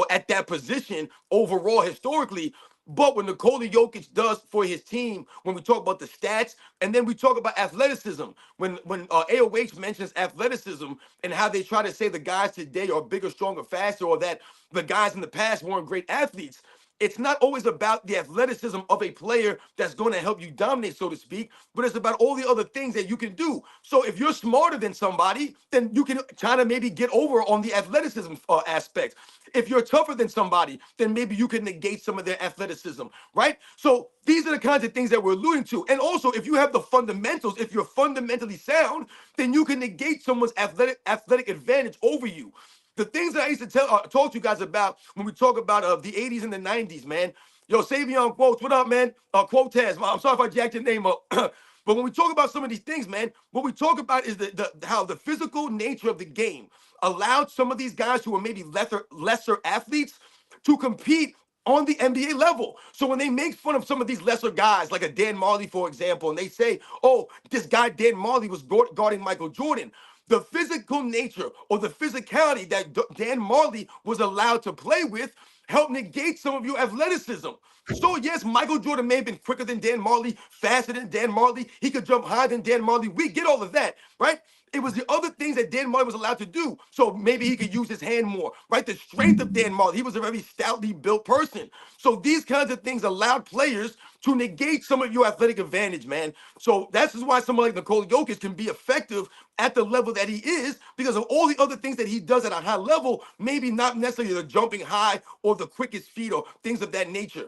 at that position overall historically. But what Nikola Jokic does for his team, when we talk about the stats, and then we talk about athleticism, when AOH mentions athleticism and how they try to say the guys today are bigger, stronger, faster, or that the guys in the past weren't great athletes, it's not always about the athleticism of a player that's going to help you dominate, so to speak, but it's about all the other things that you can do. So if you're smarter than somebody, then you can kind of maybe get over on the athleticism aspect. If you're tougher than somebody, then maybe you can negate some of their athleticism, right? So these are the kinds of things that we're alluding to. And also, if you have the fundamentals, if you're fundamentally sound, then you can negate someone's athletic advantage over you. The things that I used to talk to you guys about when we talk about the 80s and the 90s, man. Yo, Savion Quotes, what up, man? Quotes, I'm sorry if I jacked your name up. But when we talk about some of these things, man, what we talk about is how the physical nature of the game allowed some of these guys who are maybe lesser athletes to compete on the NBA level. So when they make fun of some of these lesser guys, like a Dan Marley, for example, and they say, oh, this guy Dan Marley was guarding Michael Jordan, the physical nature or the physicality that Dan Marley was allowed to play with helped negate some of your athleticism. So yes, Michael Jordan may have been quicker than Dan Marley, faster than Dan Marley. He could jump higher than Dan Marley. We get all of that, right? It was the other things that Dan Marley was allowed to do. So maybe he could use his hand more, right? The strength of Dan Marley. He was a very stoutly built person. So these kinds of things allowed players to negate some of your athletic advantage, man. So that's why someone like Nikola Jokic can be effective at the level that he is, because of all the other things that he does at a high level, maybe not necessarily the jumping high or the quickest feet or things of that nature.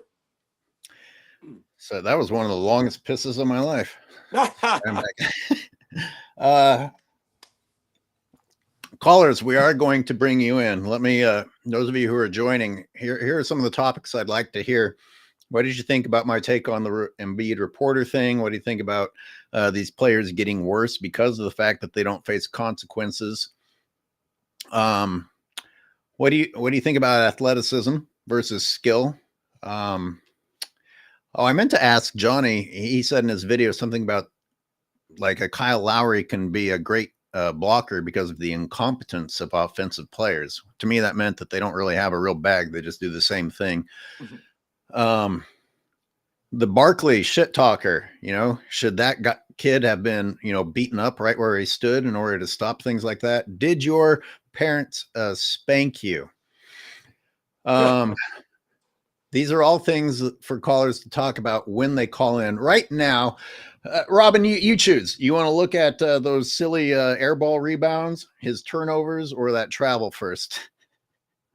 So that was one of the longest pisses of my life. Callers, we are going to bring you in. Let me, those of you who are joining, here are some of the topics I'd like to hear. What did you think about my take on the Embiid reporter thing? What do you think about these players getting worse because of the fact that they don't face consequences? What do you think about athleticism versus skill? Oh, I meant to ask Johnny. He said in his video something about like a Kyle Lowry can be a great blocker because of the incompetence of offensive players. To me, that meant that they don't really have a real bag. They just do the same thing. The Barkley shit talker, should that kid have been, beaten up right where he stood in order to stop things like that? Did your parents spank you? These are all things for callers to talk about when they call in. Right now, Robin, you choose. You want to look at those silly airball rebounds, his turnovers, or that travel first?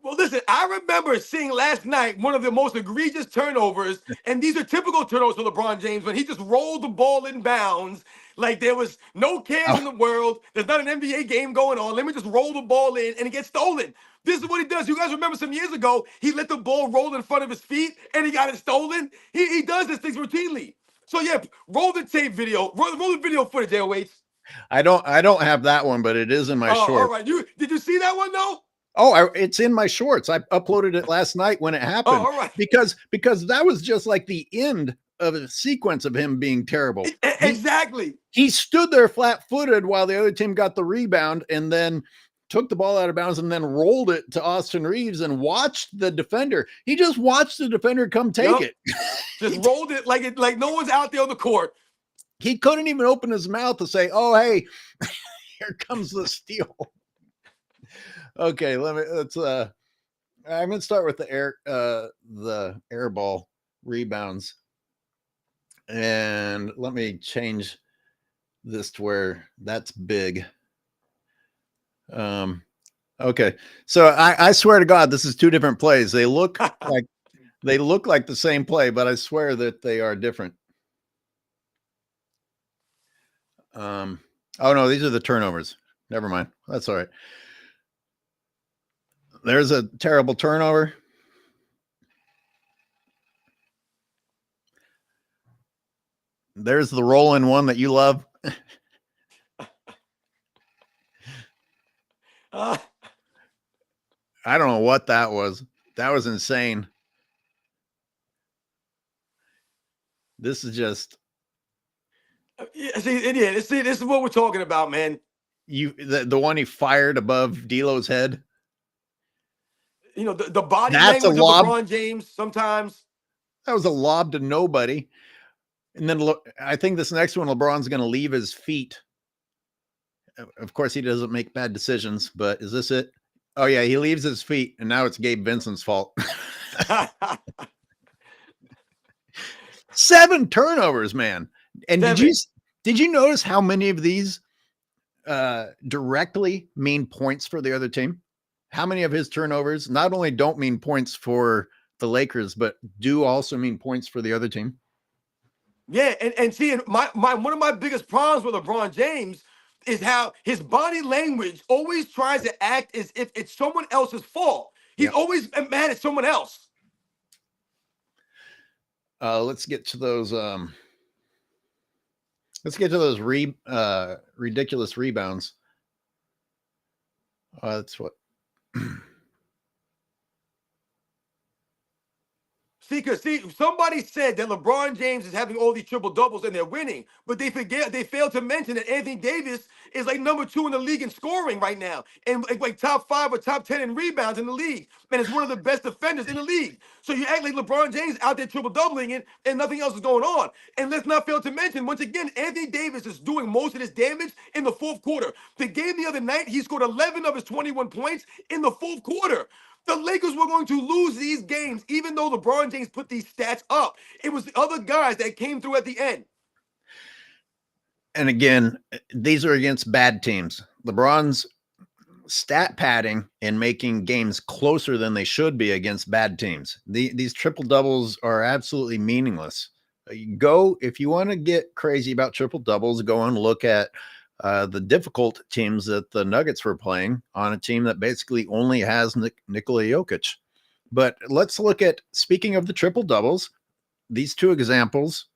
Well, listen, I remember seeing last night one of the most egregious turnovers, and these are typical turnovers for LeBron James, when he just rolled the ball in bounds like there was no cares in the world. There's not an NBA game going on. Let me just roll the ball in, and it gets stolen. This is what he does. You guys remember some years ago, he let the ball roll in front of his feet, and he got it stolen? He does these things routinely. So, yeah, roll the tape video. Roll the video footage, Airways. I don't have that one, but it is in my shorts. All right. Did you see that one, though? Oh, it's in my shorts. I uploaded it last night when it happened. All right. Because that was just like the end of a sequence of him being terrible. Exactly. He stood there flat-footed while the other team got the rebound, and then took the ball out of bounds and then rolled it to Austin Reeves and watched the defender. He just watched the defender come take it. Just rolled it like no one's out there on the court. He couldn't even open his mouth to say, "Oh, hey, here comes the steal." Okay, let's I'm gonna start with the air ball rebounds. And let me change this to where that's big. Okay. So I swear to God, this is two different plays. They look like the same play, but I swear that they are different. Oh no, these are the turnovers. Never mind. That's all right. There's a terrible turnover. There's the roll-in one that you love. I don't know what that was. That was insane. This is just. See, this is what we're talking about, man. The one he fired above D'Lo's head. The body That's language a lob. of LeBron James sometimes. That was a lob to nobody. And then I think this next one, LeBron's going to leave his feet. Of course, he doesn't make bad decisions, but is this it? Oh, yeah, he leaves his feet, and now it's Gabe Vincent's fault. 7 turnovers, man. And 7. did you notice how many of these directly mean points for the other team? How many of his turnovers not only don't mean points for the Lakers, but do also mean points for the other team? Yeah, and see, one of my biggest problems with LeBron James is how his body language always tries to act as if it's someone else's fault. He's always mad at someone else. Let's get to those. Let's get to those ridiculous rebounds. That's what. See, somebody said that LeBron James is having all these triple doubles and they're winning, but they failed to mention that Anthony Davis is like number 2 in the league in scoring right now, and like top 5 or top 10 in rebounds in the league, and is one of the best defenders in the league. So you act like LeBron James out there triple doubling it, and nothing else is going on. And let's not fail to mention, once again, Anthony Davis is doing most of his damage in the fourth quarter. The game the other night, he scored 11 of his 21 points in the fourth quarter. The Lakers were going to lose these games, even though LeBron James put these stats up. It was the other guys that came through at the end. And again, these are against bad teams. LeBron's stat padding and making games closer than they should be against bad teams. These triple doubles are absolutely meaningless. If you want to get crazy about triple doubles, go and look at the difficult teams that the Nuggets were playing on a team that basically only has Nikola Jokic. But let's look at, speaking of the triple doubles, these two examples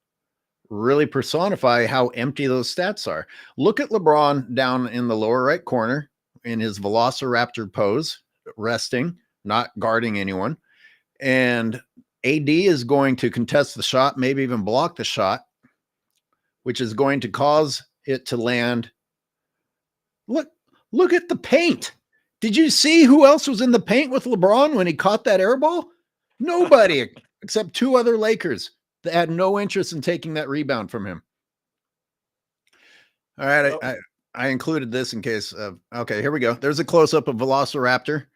really personify how empty those stats are. Look at LeBron down in the lower right corner in his Velociraptor pose, resting, not guarding anyone. And AD is going to contest the shot, maybe even block the shot, which is going to cause it to land. Look at the paint. Did you see who else was in the paint with LeBron when he caught that air ball? Nobody except 2 other Lakers that had no interest in taking that rebound from him. All right, I included this in case of, okay, here we go. There's a close-up of Velociraptor.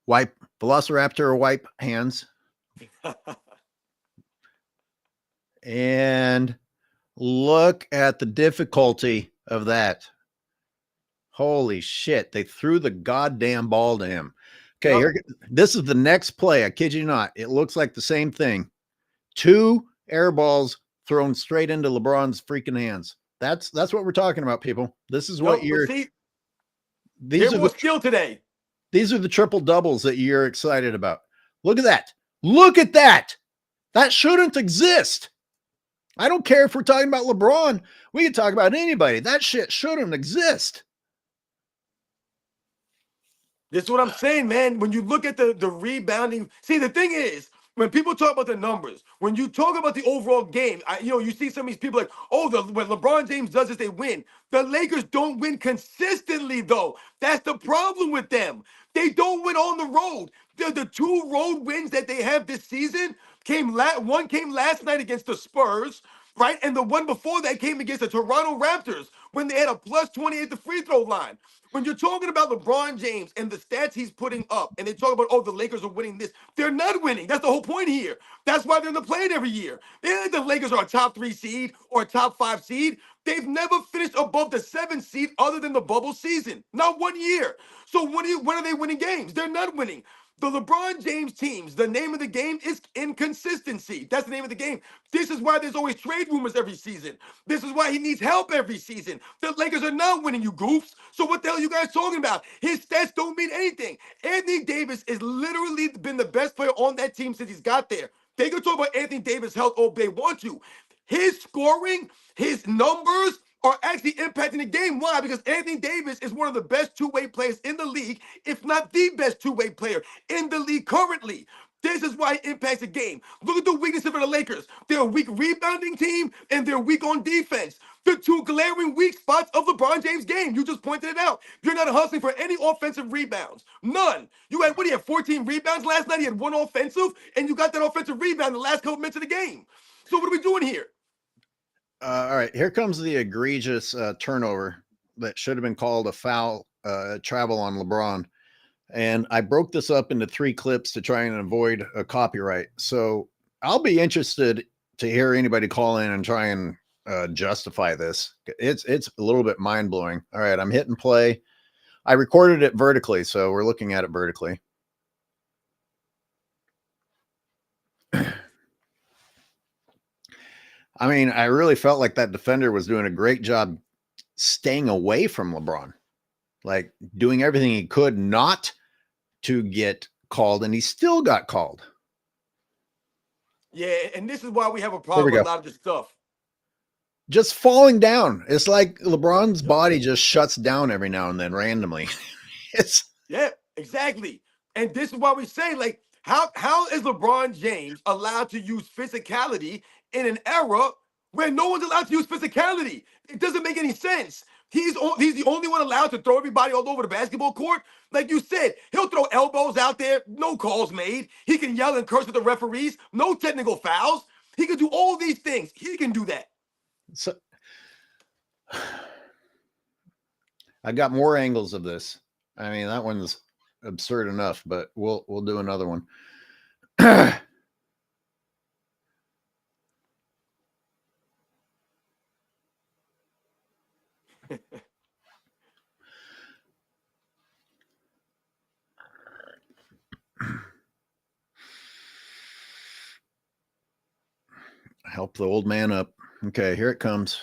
Velociraptor or wipe hands. And look at the difficulty of that. Holy shit. They threw the goddamn ball to him. Okay, this is the next play. I kid you not. It looks like the same thing. 2 air balls thrown straight into LeBron's freaking hands. That's what we're talking about, people. This is what you're. These are more skill today. These are the triple doubles that you're excited about. Look at that. Look at that. That shouldn't exist. I don't care if we're talking about LeBron. We can talk about anybody. That shit shouldn't exist. This is what I'm saying, man. When you look at the rebounding, see, the thing is, when people talk about the numbers, when you talk about the overall game, you see some of these people like, oh, when LeBron James does this, they win. The Lakers don't win consistently, though. That's the problem with them. They don't win on the road. The 2 road wins that they have this season one came last night against the Spurs, right? And the one before that came against the Toronto Raptors when they had a plus 20 at the free throw line. When you're talking about LeBron James and the stats he's putting up, and they talk about, oh, the Lakers are winning this, they're not winning. That's the whole point here. That's why they're in the play-in every year. They think the Lakers are a top 3 seed or a top 5 seed. They've never finished above the 7th seed other than the bubble season. Not 1 year. So when are they winning games? They're not winning. The LeBron James teams, the name of the game is inconsistency. That's the name of the game. This is why there's always trade rumors every season. This is why he needs help every season. The Lakers are not winning, you goofs. So what the hell are you guys talking about? His stats don't mean anything. Anthony Davis has literally been the best player on that team since he's got there. They can talk about Anthony Davis' health all they want to. His scoring, his numbers are actually impacting the game. Why? Because Anthony Davis is one of the best 2-way players in the league, if not the best 2-way player in the league currently. This is why it impacts the game. Look at the weaknesses of the Lakers. They're a weak rebounding team, and they're weak on defense. The 2 glaring weak spots of LeBron James' game. You just pointed it out. You're not hustling for any offensive rebounds. None. You had, 14 rebounds last night? He had 1 offensive, and you got that offensive rebound in the last couple minutes of the game. So what are we doing here? All right, here comes the egregious turnover that should have been called a foul travel on LeBron. And I broke this up into 3 clips to try and avoid a copyright. So I'll be interested to hear anybody call in and try and justify this. It's a little bit mind-blowing. All right, I'm hitting play. I recorded it vertically, so we're looking at it vertically. I mean, I really felt like that defender was doing a great job staying away from LeBron, like doing everything he could not to get called, and he still got called. Yeah, and this is why we have a problem with a lot of this stuff. Just falling down. It's like LeBron's body just shuts down every now and then randomly. Yeah, exactly. And this is why we say, like, how is LeBron James allowed to use physicality in an era where no one's allowed to use physicality? It doesn't make any sense. He's the only one allowed to throw everybody all over the basketball court. Like you said, he'll throw elbows out there, no calls made. He can yell and curse at the referees, no technical fouls. He can do all these things. He can do that. So I got more angles of this. I mean, that one's absurd enough, but we'll do another one. Help the old man up. Okay, here it comes.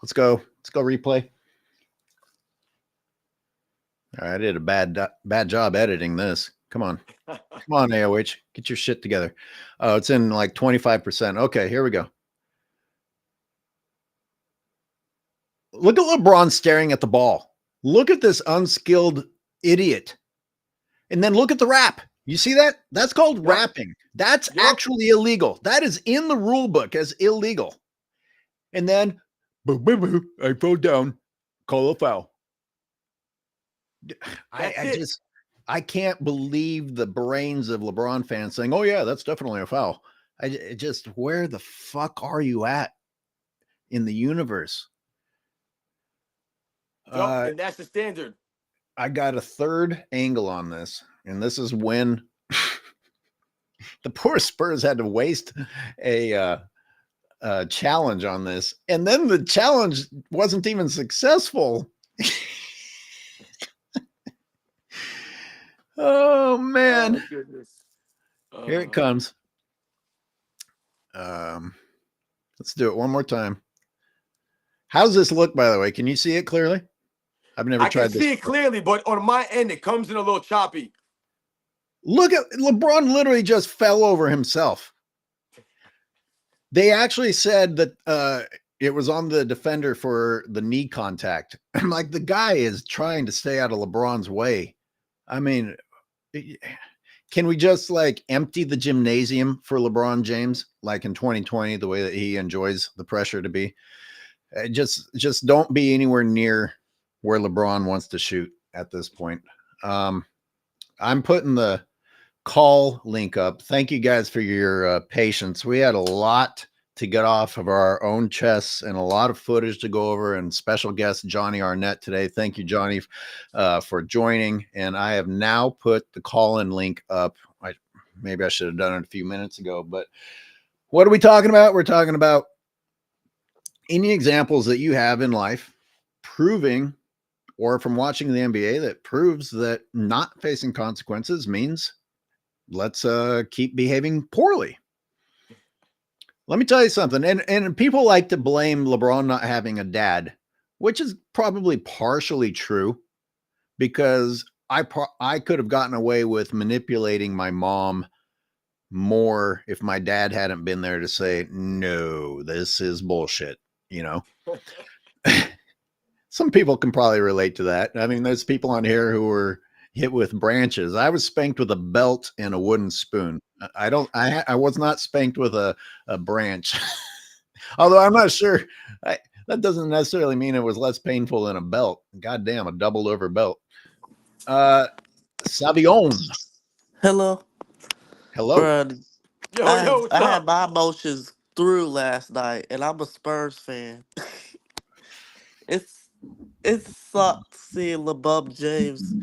Let's go. Let's go replay. All right, I did a bad job editing this. Come on. Come on, AOH. Get your shit together. Oh, it's in like 25%. Okay, here we go. Look at LeBron staring at the ball. Look at this unskilled idiot. And then look at the wrap. You see that? That's called wrapping. That's actually illegal. That is in the rule book as illegal. And then Boo, boo, boo. I fell down. Call a foul. I can't believe the brains of LeBron fans saying, "Oh yeah, that's definitely a foul." Where the fuck are you at in the universe? And that's the standard. I got a third angle on this, and this is when the poor Spurs had to waste a challenge on this, and then the challenge wasn't even successful. Oh man. Oh, goodness. Here it comes. Let's do it one more time. How's this look, by the way? Can you see it clearly? I've never tried this. I can see it clearly, but on my end, it comes in a little choppy. Look at LeBron literally just fell over himself. They actually said that it was on the defender for the knee contact. I'm like, the guy is trying to stay out of LeBron's way. I mean, can we just like empty the gymnasium for LeBron James, like in 2020, the way that he enjoys the pressure to be? Just don't be anywhere near where LeBron wants to shoot at this point. I'm putting the call link up. Thank you guys for your patience. We had a lot to get off of our own chests and a lot of footage to go over, and special guest Johnny Arnett today. Thank you, Johnny, for joining. And I have now put the call-in link up. Maybe I should have done it a few minutes ago, but what are we talking about? We're talking about any examples that you have in life proving, or from watching the NBA, that proves that not facing consequences means let's keep behaving poorly. Let me tell you something. And people like to blame LeBron not having a dad, which is probably partially true, because I could have gotten away with manipulating my mom more if my dad hadn't been there to say, no, this is bullshit. You know, some people can probably relate to that. I mean, there's people on here who were hit with branches. I was spanked with a belt and a wooden spoon. I was not spanked with a branch. Although I'm not sure. That doesn't necessarily mean it was less painful than a belt. Goddamn, a doubled over belt. Savion. Hello. Bruh, Yo, I had my emotions through last night, and I'm a Spurs fan. It sucks seeing LeBron James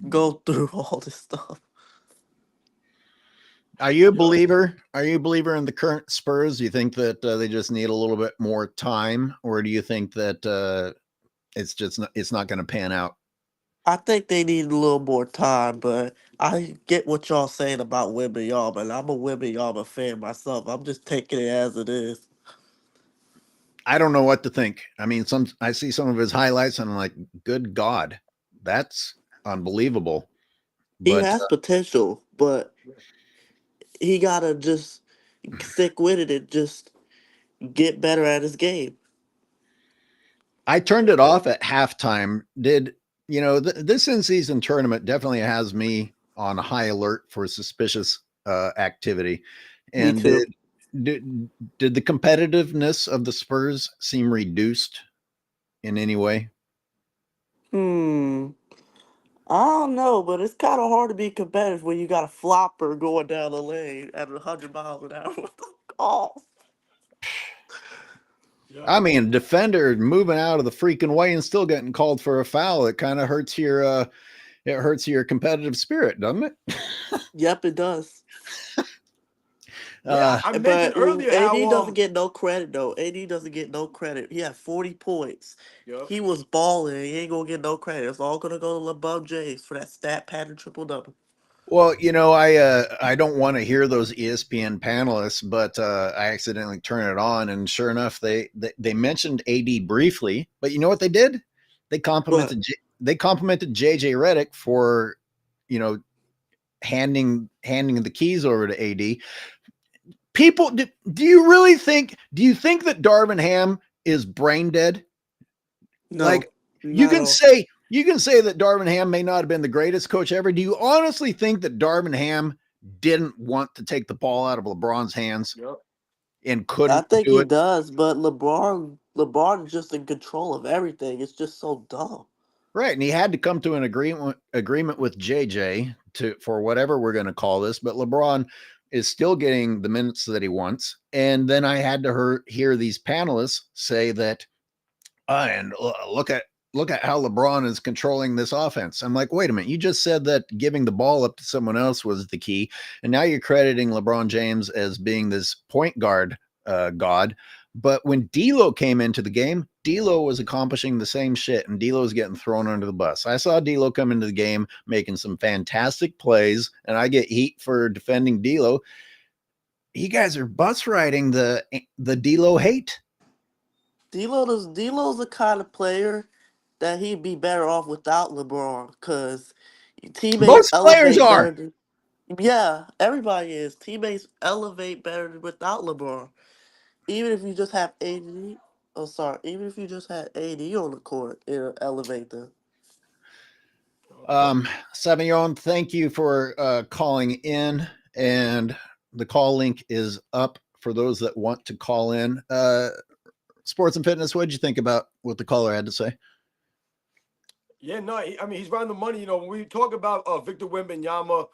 go through all this stuff. Are you a believer? Are you a believer in the current Spurs? Do you think that they just need a little bit more time, or do you think that it's not going to pan out? I think they need a little more time, but I get what y'all saying about Wembanyama, and I'm a Wembanyama fan myself. I'm just taking it as it is. I don't know what to think. I mean, I see some of his highlights and I'm like, good God, that's unbelievable. He has potential, but he gotta just stick with it and just get better at his game. I turned it off at halftime. This in-season tournament definitely has me on high alert for suspicious activity. And Me too. did the competitiveness of the Spurs seem reduced in any way? I don't know, but it's kind of hard to be competitive when you got a flopper going down the lane at 100 miles an hour with the call. I mean, defender moving out of the freaking way and still getting called for a foul. It kind of hurts your competitive spirit, doesn't it? Yep, it does. I mentioned earlier AD how doesn't get no credit though. AD doesn't get no credit. He had 40 points. Yep. He was balling. He ain't gonna get no credit. It's all gonna go to LeBron James for that stat pattern triple double. Well, I don't want to hear those ESPN panelists, but I accidentally turned it on, and sure enough, they mentioned AD briefly. But you know what they did? They complimented JJ Redick for, handing the keys over to AD. People, do you think that Darvin Ham is brain dead? No, like you can say that Darvin Ham may not have been the greatest coach ever. Do you honestly think that Darvin Ham didn't want to take the ball out of LeBron's hands and couldn't? I think he does, but LeBron LeBron is just in control of everything. It's just so dumb. Right, and he had to come to an agreement with JJ for whatever we're going to call this, but LeBron is still getting the minutes that he wants. And then I had to hear these panelists say that, and look at how LeBron is controlling this offense. I'm like, wait a minute, you just said that giving the ball up to someone else was the key, and now you're crediting LeBron James as being this point guard god. But when D'Lo came into the game, D'Lo was accomplishing the same shit, and D'Lo was getting thrown under the bus. I saw D'Lo come into the game making some fantastic plays, and I get heat for defending D'Lo. You guys are bus riding the D'Lo hate. D'Lo's the kind of player that he'd be better off without LeBron, because teammates Most players elevate are. better than, yeah, everybody is. Teammates elevate better than without LeBron. Even if you just have AD, oh sorry, even if you just had AD on the court, it'll elevate them. Savion, thank you for calling in, and the call link is up for those that want to call in. Sports and fitness, what did you think about what the caller had to say? Yeah, no, I mean, he's right on the money. You know, when we talk about Victor Wembanyama,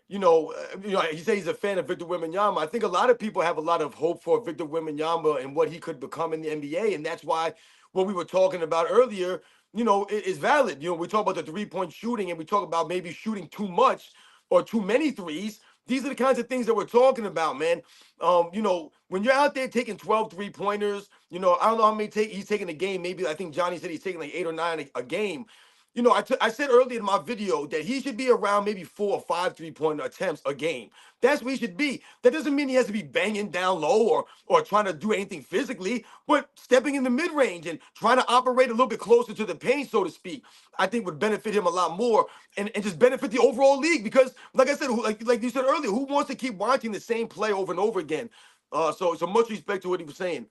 you know, he says he's a fan of Victor Wembanyama. I think a lot of people have a lot of hope for Victor Wembanyama and what he could become in the NBA, and that's why what we were talking about earlier, you know, is valid. You know, we talk about the three-point shooting, and we talk about maybe shooting too much or too many threes. These are the kinds of things that we're talking about, man. You know, when you're out there taking 12 three-pointers, you know, I don't know how many he's taking a game. Maybe I think Johnny said he's taking like 8 or 9 a game. You know, I said earlier in my video that he should be around maybe 4 or 5 three-point attempts a game. That's where he should be. That doesn't mean he has to be banging down low or trying to do anything physically, but stepping in the mid-range and trying to operate a little bit closer to the paint, so to speak, I think would benefit him a lot more and just benefit the overall league. Because, like I said, like you said earlier, who wants to keep watching the same play over and over again? So much respect to what he was saying.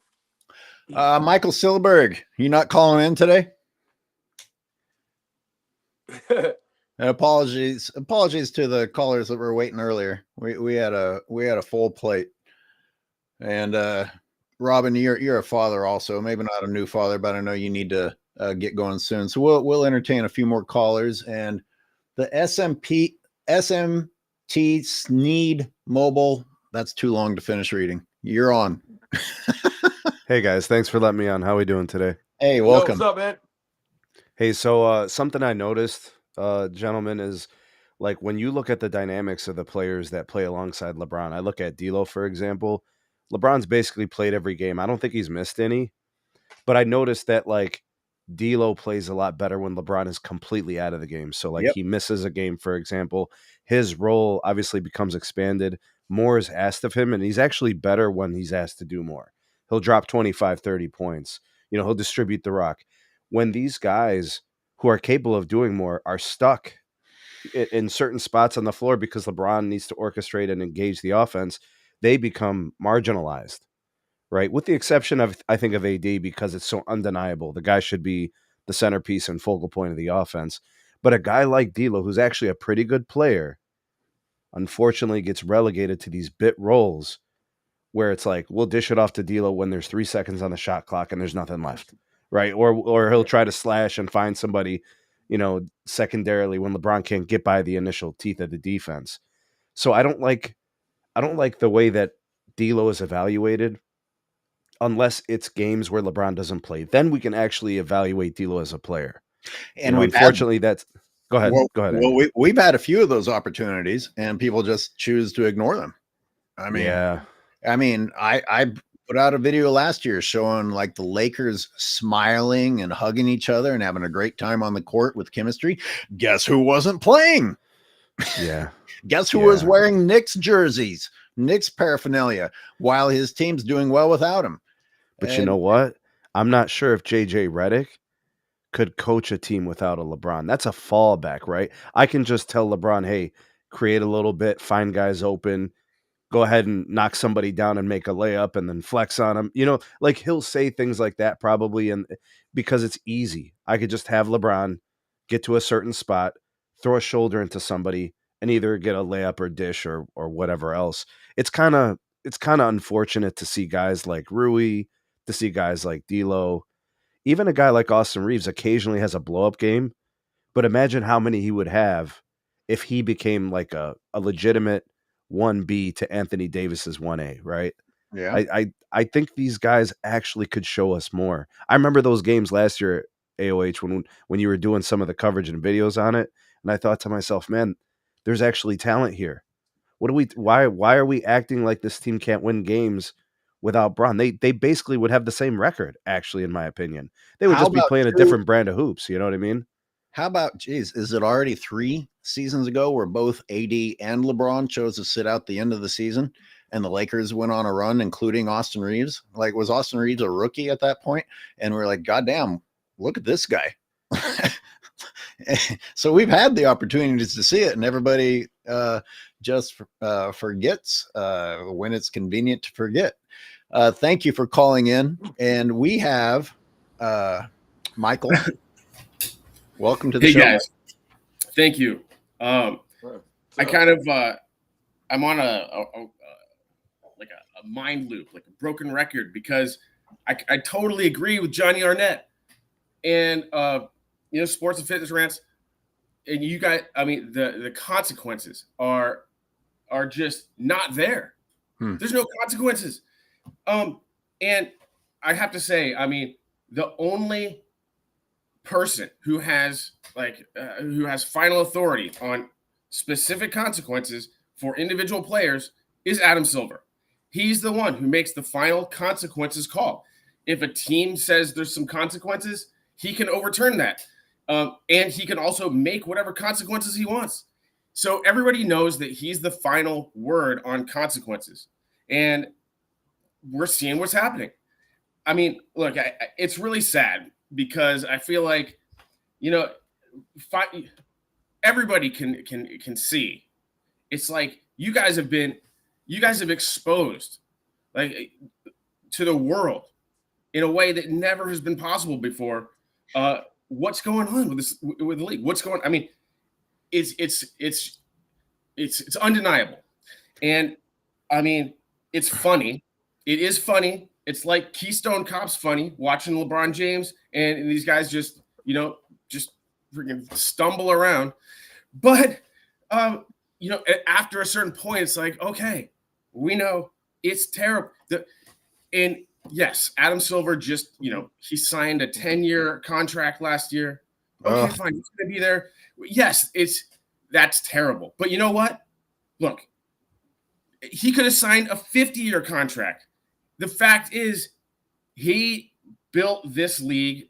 Michael Silberg, you not calling in today? And apologies to the callers that were waiting earlier. We had a full plate. And Robin, you're a father also, maybe not a new father, but I know you need to get going soon. So we'll entertain a few more callers. And the SMT Sneed Mobile, that's too long to finish reading. You're on. Hey guys, thanks for letting me on. How we doing today? Hey, welcome. Yo, what's up, man? Hey, so something I noticed, gentlemen, is like when you look at the dynamics of the players that play alongside LeBron. I look at D'Lo, for example. LeBron's basically played every game. I don't think he's missed any, but I noticed that like D'Lo plays a lot better when LeBron is completely out of the game. So like Yep. he misses a game, for example, his role obviously becomes expanded. More is asked of him, and he's actually better when he's asked to do more. He'll drop 25, 30 points. You know, he'll distribute the rock. When these guys who are capable of doing more are stuck in certain spots on the floor because LeBron needs to orchestrate and engage the offense, they become marginalized, right? With the exception of, I think, of AD, because it's so undeniable. The guy should be the centerpiece and focal point of the offense. But a guy like D'Lo, who's actually a pretty good player, unfortunately gets relegated to these bit roles where it's like, we'll dish it off to D'Lo when there's 3 seconds on the shot clock and there's nothing left, right? Or he'll try to slash and find somebody, you know, secondarily when LeBron can't get by the initial teeth of the defense. So I don't like the way that D'Lo is evaluated unless it's games where LeBron doesn't play. Then we can actually evaluate D'Lo as a player. And unfortunately, that's go ahead. Well, Go ahead. Well, we've had a few of those opportunities, and people just choose to ignore them. I mean, yeah. I put out a video last year showing like the Lakers smiling and hugging each other and having a great time on the court with chemistry. Guess who wasn't playing? Yeah. Guess who was wearing Knicks jerseys, Knicks paraphernalia, while his team's doing well without him? But you know what? I'm not sure if JJ Redick could coach a team without a LeBron. That's a fallback, right? I can just tell LeBron, hey, create a little bit, find guys open, go ahead and knock somebody down and make a layup and then flex on them. You know, like he'll say things like that probably, and because it's easy. I could just have LeBron get to a certain spot, throw a shoulder into somebody, and either get a layup or dish or whatever else. It's kind of unfortunate to see guys like Rui, to see guys like D'Lo, even a guy like Austin Reeves occasionally has a blow up game, but imagine how many he would have if he became like a legitimate 1B to Anthony Davis's 1A, right? Yeah. I think these guys actually could show us more. I remember those games last year at AOH when you were doing some of the coverage and videos on it, and I thought to myself, man, there's actually talent here. Why are we acting like this team can't win games without Braun? They basically would have the same record, actually, in my opinion. They would How just be about playing a two- different brand of hoops, you know what I mean? How about, geez, is it already 3 seasons ago where both AD and LeBron chose to sit out the end of the season and the Lakers went on a run, including Austin Reeves? Like, was Austin Reeves a rookie at that point? And we're like, God damn, look at this guy. So we've had the opportunities to see it, and everybody just forgets when it's convenient to forget. Thank you for calling in. And we have Michael. Welcome to the show. Hey guys, thank you. I kind of I'm on a mind loop, like a broken record, because I totally agree with Johnny Arnett and sports and fitness rants, and you guys. I mean, the consequences are just not there. There's no consequences, and I have to say, I mean, the only person who has final authority on specific consequences for individual players is Adam Silver. He's the one who makes the final consequences call. If a team says there's some consequences, he can overturn that. And he can also make whatever consequences he wants. So everybody knows that he's the final word on consequences. And we're seeing what's happening. I mean, look, it's really sad, because I feel like, everybody can see. It's like you guys have exposed, like, to the world in a way that never has been possible before. What's going on with the league? What's going? I mean, it's undeniable, and I mean, it's funny. It is funny. It's like Keystone Cop's funny, watching LeBron James and these guys just freaking stumble around. But, after a certain point, it's like, okay, we know it's terrible. And yes, Adam Silver just, he signed a 10-year contract last year. Okay, fine. He's going to be there. Yes, that's terrible. But you know what? Look, he could have signed a 50-year contract. The fact is, he built this league,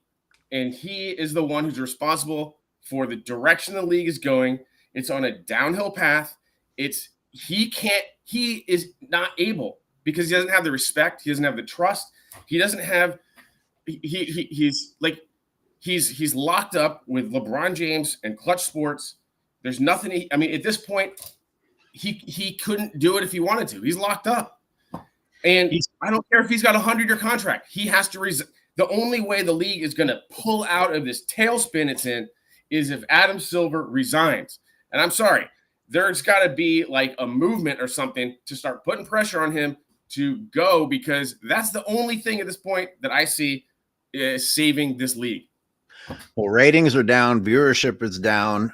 and he is the one who's responsible for the direction the league is going. It's on a downhill path. He is not able, because he doesn't have the respect. He doesn't have the trust. He doesn't have. He's locked up with LeBron James and Clutch Sports. There's nothing. At this point, he couldn't do it if he wanted to. He's locked up. And I don't care if he's got a 100-year contract. He has to resign. The only way the league is going to pull out of this tailspin it's in is if Adam Silver resigns. And I'm sorry, there's got to be like a movement or something to start putting pressure on him to go, because that's the only thing at this point that I see is saving this league. Well, ratings are down, viewership is down,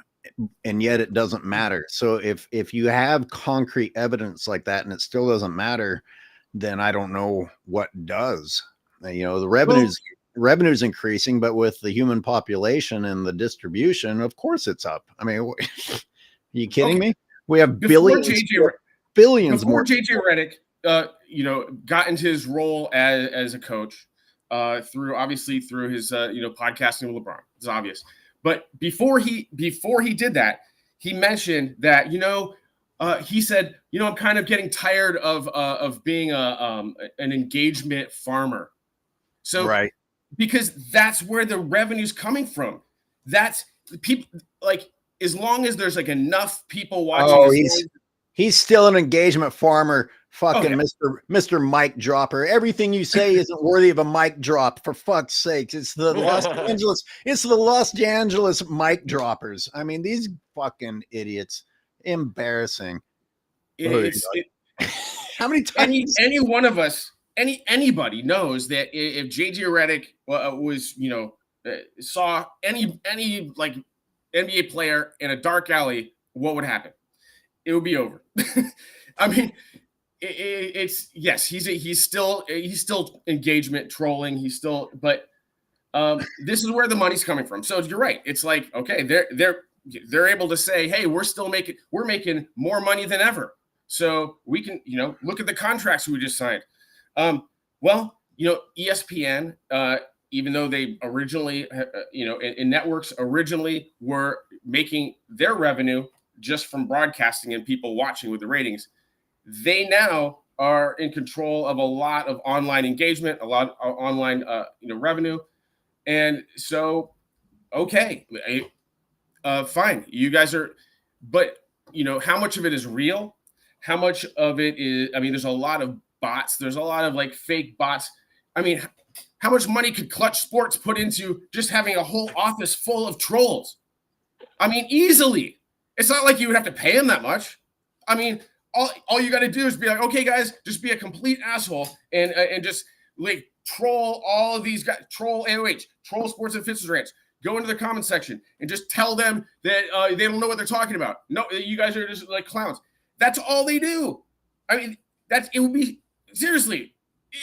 and yet it doesn't matter. So if you have concrete evidence like that and it still doesn't matter, then I don't know what does. The revenue's increasing, but with the human population and the distribution, of course it's up. I mean, are you kidding me? We have billions before more. JJ Redick, got into his role as a coach through his podcasting with LeBron. It's obvious. But before he did that, he mentioned that he said, I'm kind of getting tired of being an engagement farmer. So, right, because that's where the revenue's coming from. That's people, like, as long as there's like enough people watching. Oh, he's still an engagement farmer. Fucking Mr. Mic Dropper. Everything you say isn't worthy of a mic drop, for fuck's sake. It's the Los Angeles mic droppers. I mean, these fucking idiots. Embarrassing. How many times? Any one of us anybody knows that if JJ Redick was, saw any like NBA player in a dark alley, what would happen? It would be over. I mean, it's yes, he's still engagement trolling. He's still, but this is where the money's coming from. So you're right. It's like, okay, they're able to say, hey, we're making more money than ever. So we can, look at the contracts we just signed. Well, ESPN, even though they originally, in networks originally were making their revenue just from broadcasting and people watching with the ratings, they now are in control of a lot of online engagement, a lot of online, revenue. And so, okay, fine. You guys are, but how much of it is real? How much of it is, there's a lot of bots. There's a lot of like fake bots. How much money could Clutch Sports put into just having a whole office full of trolls? Easily. It's not like you would have to pay them that much. All you got to do is be like, okay, guys, just be a complete asshole and just like troll all of these guys, troll AOH, troll Sports and Fitz Rants. Go into the comment section and just tell them that they don't know what they're talking about. No, you guys are just like clowns. That's all they do. It would be seriously.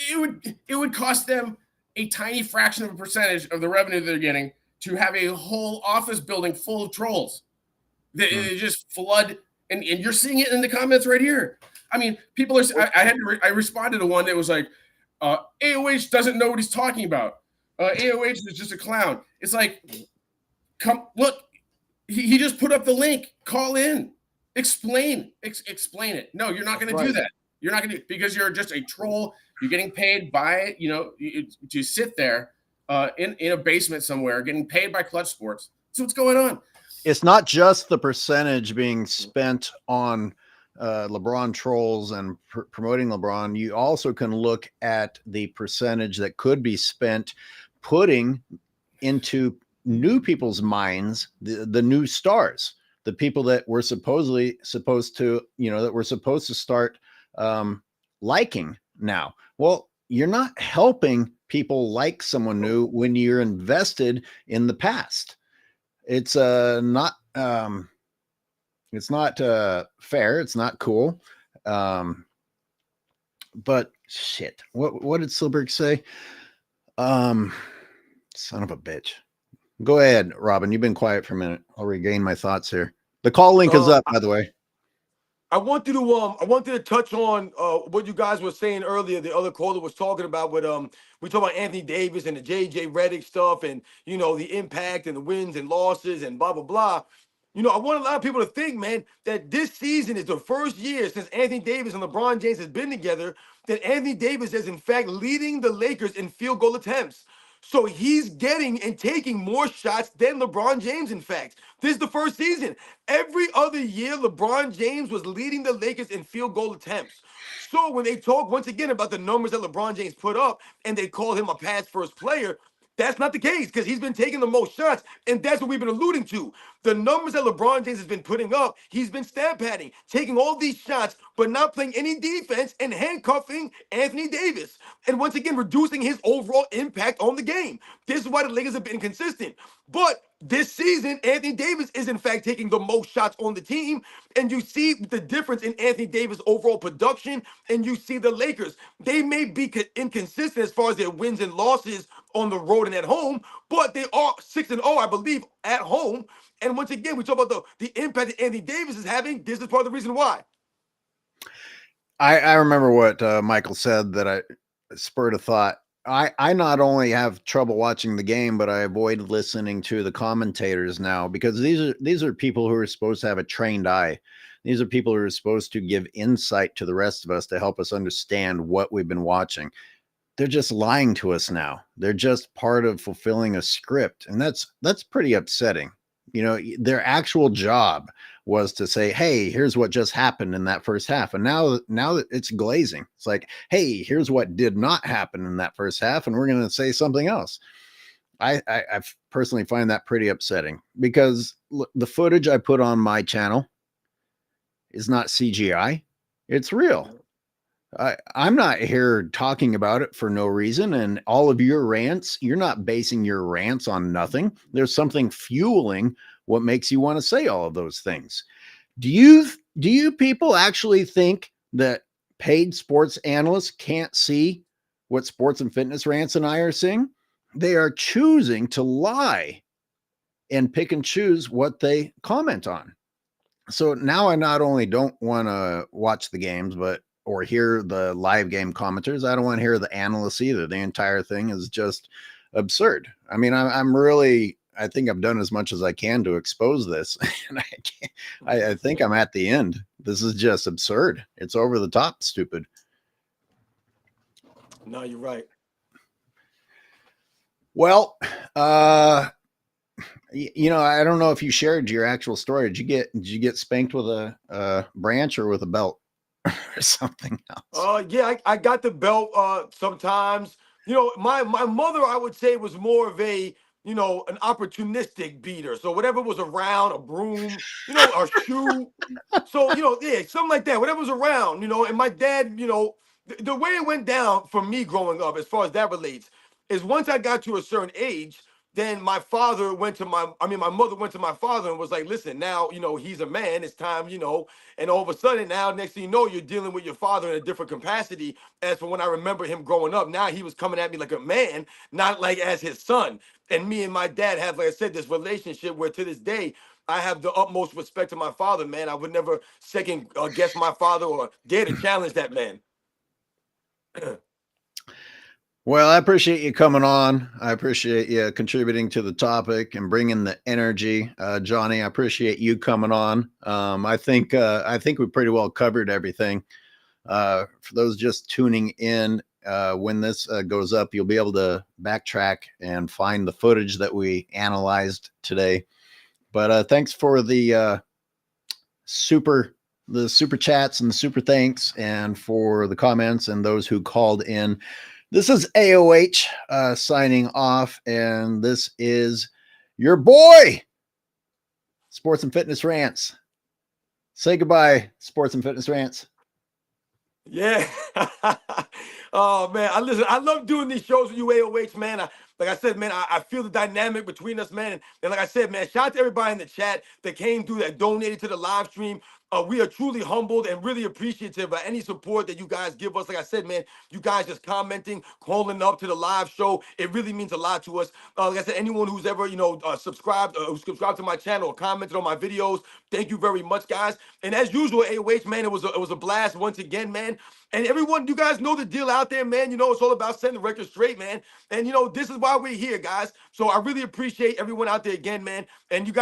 It would cost them a tiny fraction of a percentage of the revenue they're getting to have a whole office building full of trolls. They just flood, and you're seeing it in the comments right here. People are. I responded to one that was like, AOH doesn't know what he's talking about. AOH is just a clown. It's like, come look. He just put up the link. Call in. Explain it. No, you're not going to do that. You're not going to, because you're just a troll. You're getting paid by, to sit there in a basement somewhere, getting paid by Clutch Sports. So what's going on? It's not just the percentage being spent on LeBron trolls and promoting LeBron. You also can look at the percentage that could be spent putting into new people's minds the new stars, the people that were supposed to start liking now. Well, you're not helping people like someone new when you're invested in the past. It's not fair. It's not cool. But shit, what did Silberg say? Son of a bitch. Go ahead, Robin. You've been quiet for a minute. I'll regain my thoughts here. The call link is up, by the way. I wanted to touch on what you guys were saying earlier. The other caller was talking about with we talk about Anthony Davis and the JJ Redick stuff, and the impact and the wins and losses and blah blah blah. I want a lot of people to think, man, that this season is the first year since Anthony Davis and LeBron James has been together that Anthony Davis is in fact leading the Lakers in field goal attempts. So he's getting and taking more shots than LeBron James, in fact. This is the first season. Every other year, LeBron James was leading the Lakers in field goal attempts. So when they talk once again about the numbers that LeBron James put up and they call him a pass-first player, that's not the case because he's been taking the most shots, and that's what we've been alluding to. The numbers that LeBron James has been putting up, he's been stat padding, taking all these shots, but not playing any defense and handcuffing Anthony Davis. And once again, reducing his overall impact on the game. This is why the Lakers have been consistent. But this season, Anthony Davis is in fact taking the most shots on the team. And you see the difference in Anthony Davis' overall production. And you see the Lakers. They may be inconsistent as far as their wins and losses on the road and at home, but they are 6-0, I believe, at home. And once again, we talk about the impact that Anthony Davis is having. This is part of the reason why. I remember what Michael said that I spurred a thought. I not only have trouble watching the game, but I avoid listening to the commentators now because these are people who are supposed to have a trained eye. These are people who are supposed to give insight to the rest of us to help us understand what we've been watching. They're just lying to us now. They're just part of fulfilling a script. And that's pretty upsetting. Their actual job was to say, hey, here's what just happened in that first half. And now that it's glazing. It's like, hey, here's what did not happen in that first half. And we're going to say something else. I personally find that pretty upsetting because the footage I put on my channel is not CGI. It's real. I'm not here talking about it for no reason. And all of your rants, you're not basing your rants on nothing. There's something fueling what makes you want to say all of those things. Do you people actually think that paid sports analysts can't see what sports and fitness rants and I are seeing? They are choosing to lie and pick and choose what they comment on. So now I not only don't want to watch the games, but or hear the live game commenters. I don't want to hear the analysts either. The entire thing is just absurd. I mean, I'm really, I think I've done as much as I can to expose this, and I think I'm at the end. This is just absurd. It's over the top, stupid. No, you're right. Well, you know, I don't know if you shared your actual story. Did you get spanked with a branch or with a belt or something else? Yeah, I got the belt sometimes. You know, my mother, I would say, was more of a, you know, an opportunistic beater. So whatever was around, a broom, you know, a shoe. So, you know, yeah, something like that, whatever was around, you know. And my dad, you know, the way it went down for me growing up, as far as that relates, is once I got to a certain age, then my father went to my mother went to my father and was like, listen, now, you know, he's a man, it's time, you know. And all of a sudden now, next thing you know, you're dealing with your father in a different capacity. As for when I remember him growing up, now he was coming at me like a man, not like as his son. And me and my dad have, like I said, this relationship where to this day, I have the utmost respect to my father, man. I would never second guess my father or dare to challenge that man. Well, I appreciate you coming on. I appreciate you contributing to the topic and bringing the energy, Johnny. I appreciate you coming on. I think we pretty well covered everything. For those just tuning in, when this goes up, you'll be able to backtrack and find the footage that we analyzed today. But thanks for the super chats and the super thanks, and for the comments and those who called in. This is AOH signing off, and this is your boy, Sports and Fitness Rants. Say goodbye, Sports and Fitness Rants. Yeah. Oh man, I love doing these shows with you, AOH, man. Like I said, man, I feel the dynamic between us, man. And like I said, man, shout out to everybody in the chat that came through, that donated to the live stream. We are truly humbled and really appreciative of any support that you guys give us. Like I said, man, you guys just commenting, calling up to the live show, it really means a lot to us. Like I said, anyone who's ever, you know, subscribed to my channel or commented on my videos, thank you very much, guys. And as usual, AOH, man, it was a blast once again, man. And everyone, you guys know the deal out there, man. You know, it's all about setting the record straight, man. And, you know, this is why we're here, guys. So I really appreciate everyone out there again, man. And you guys.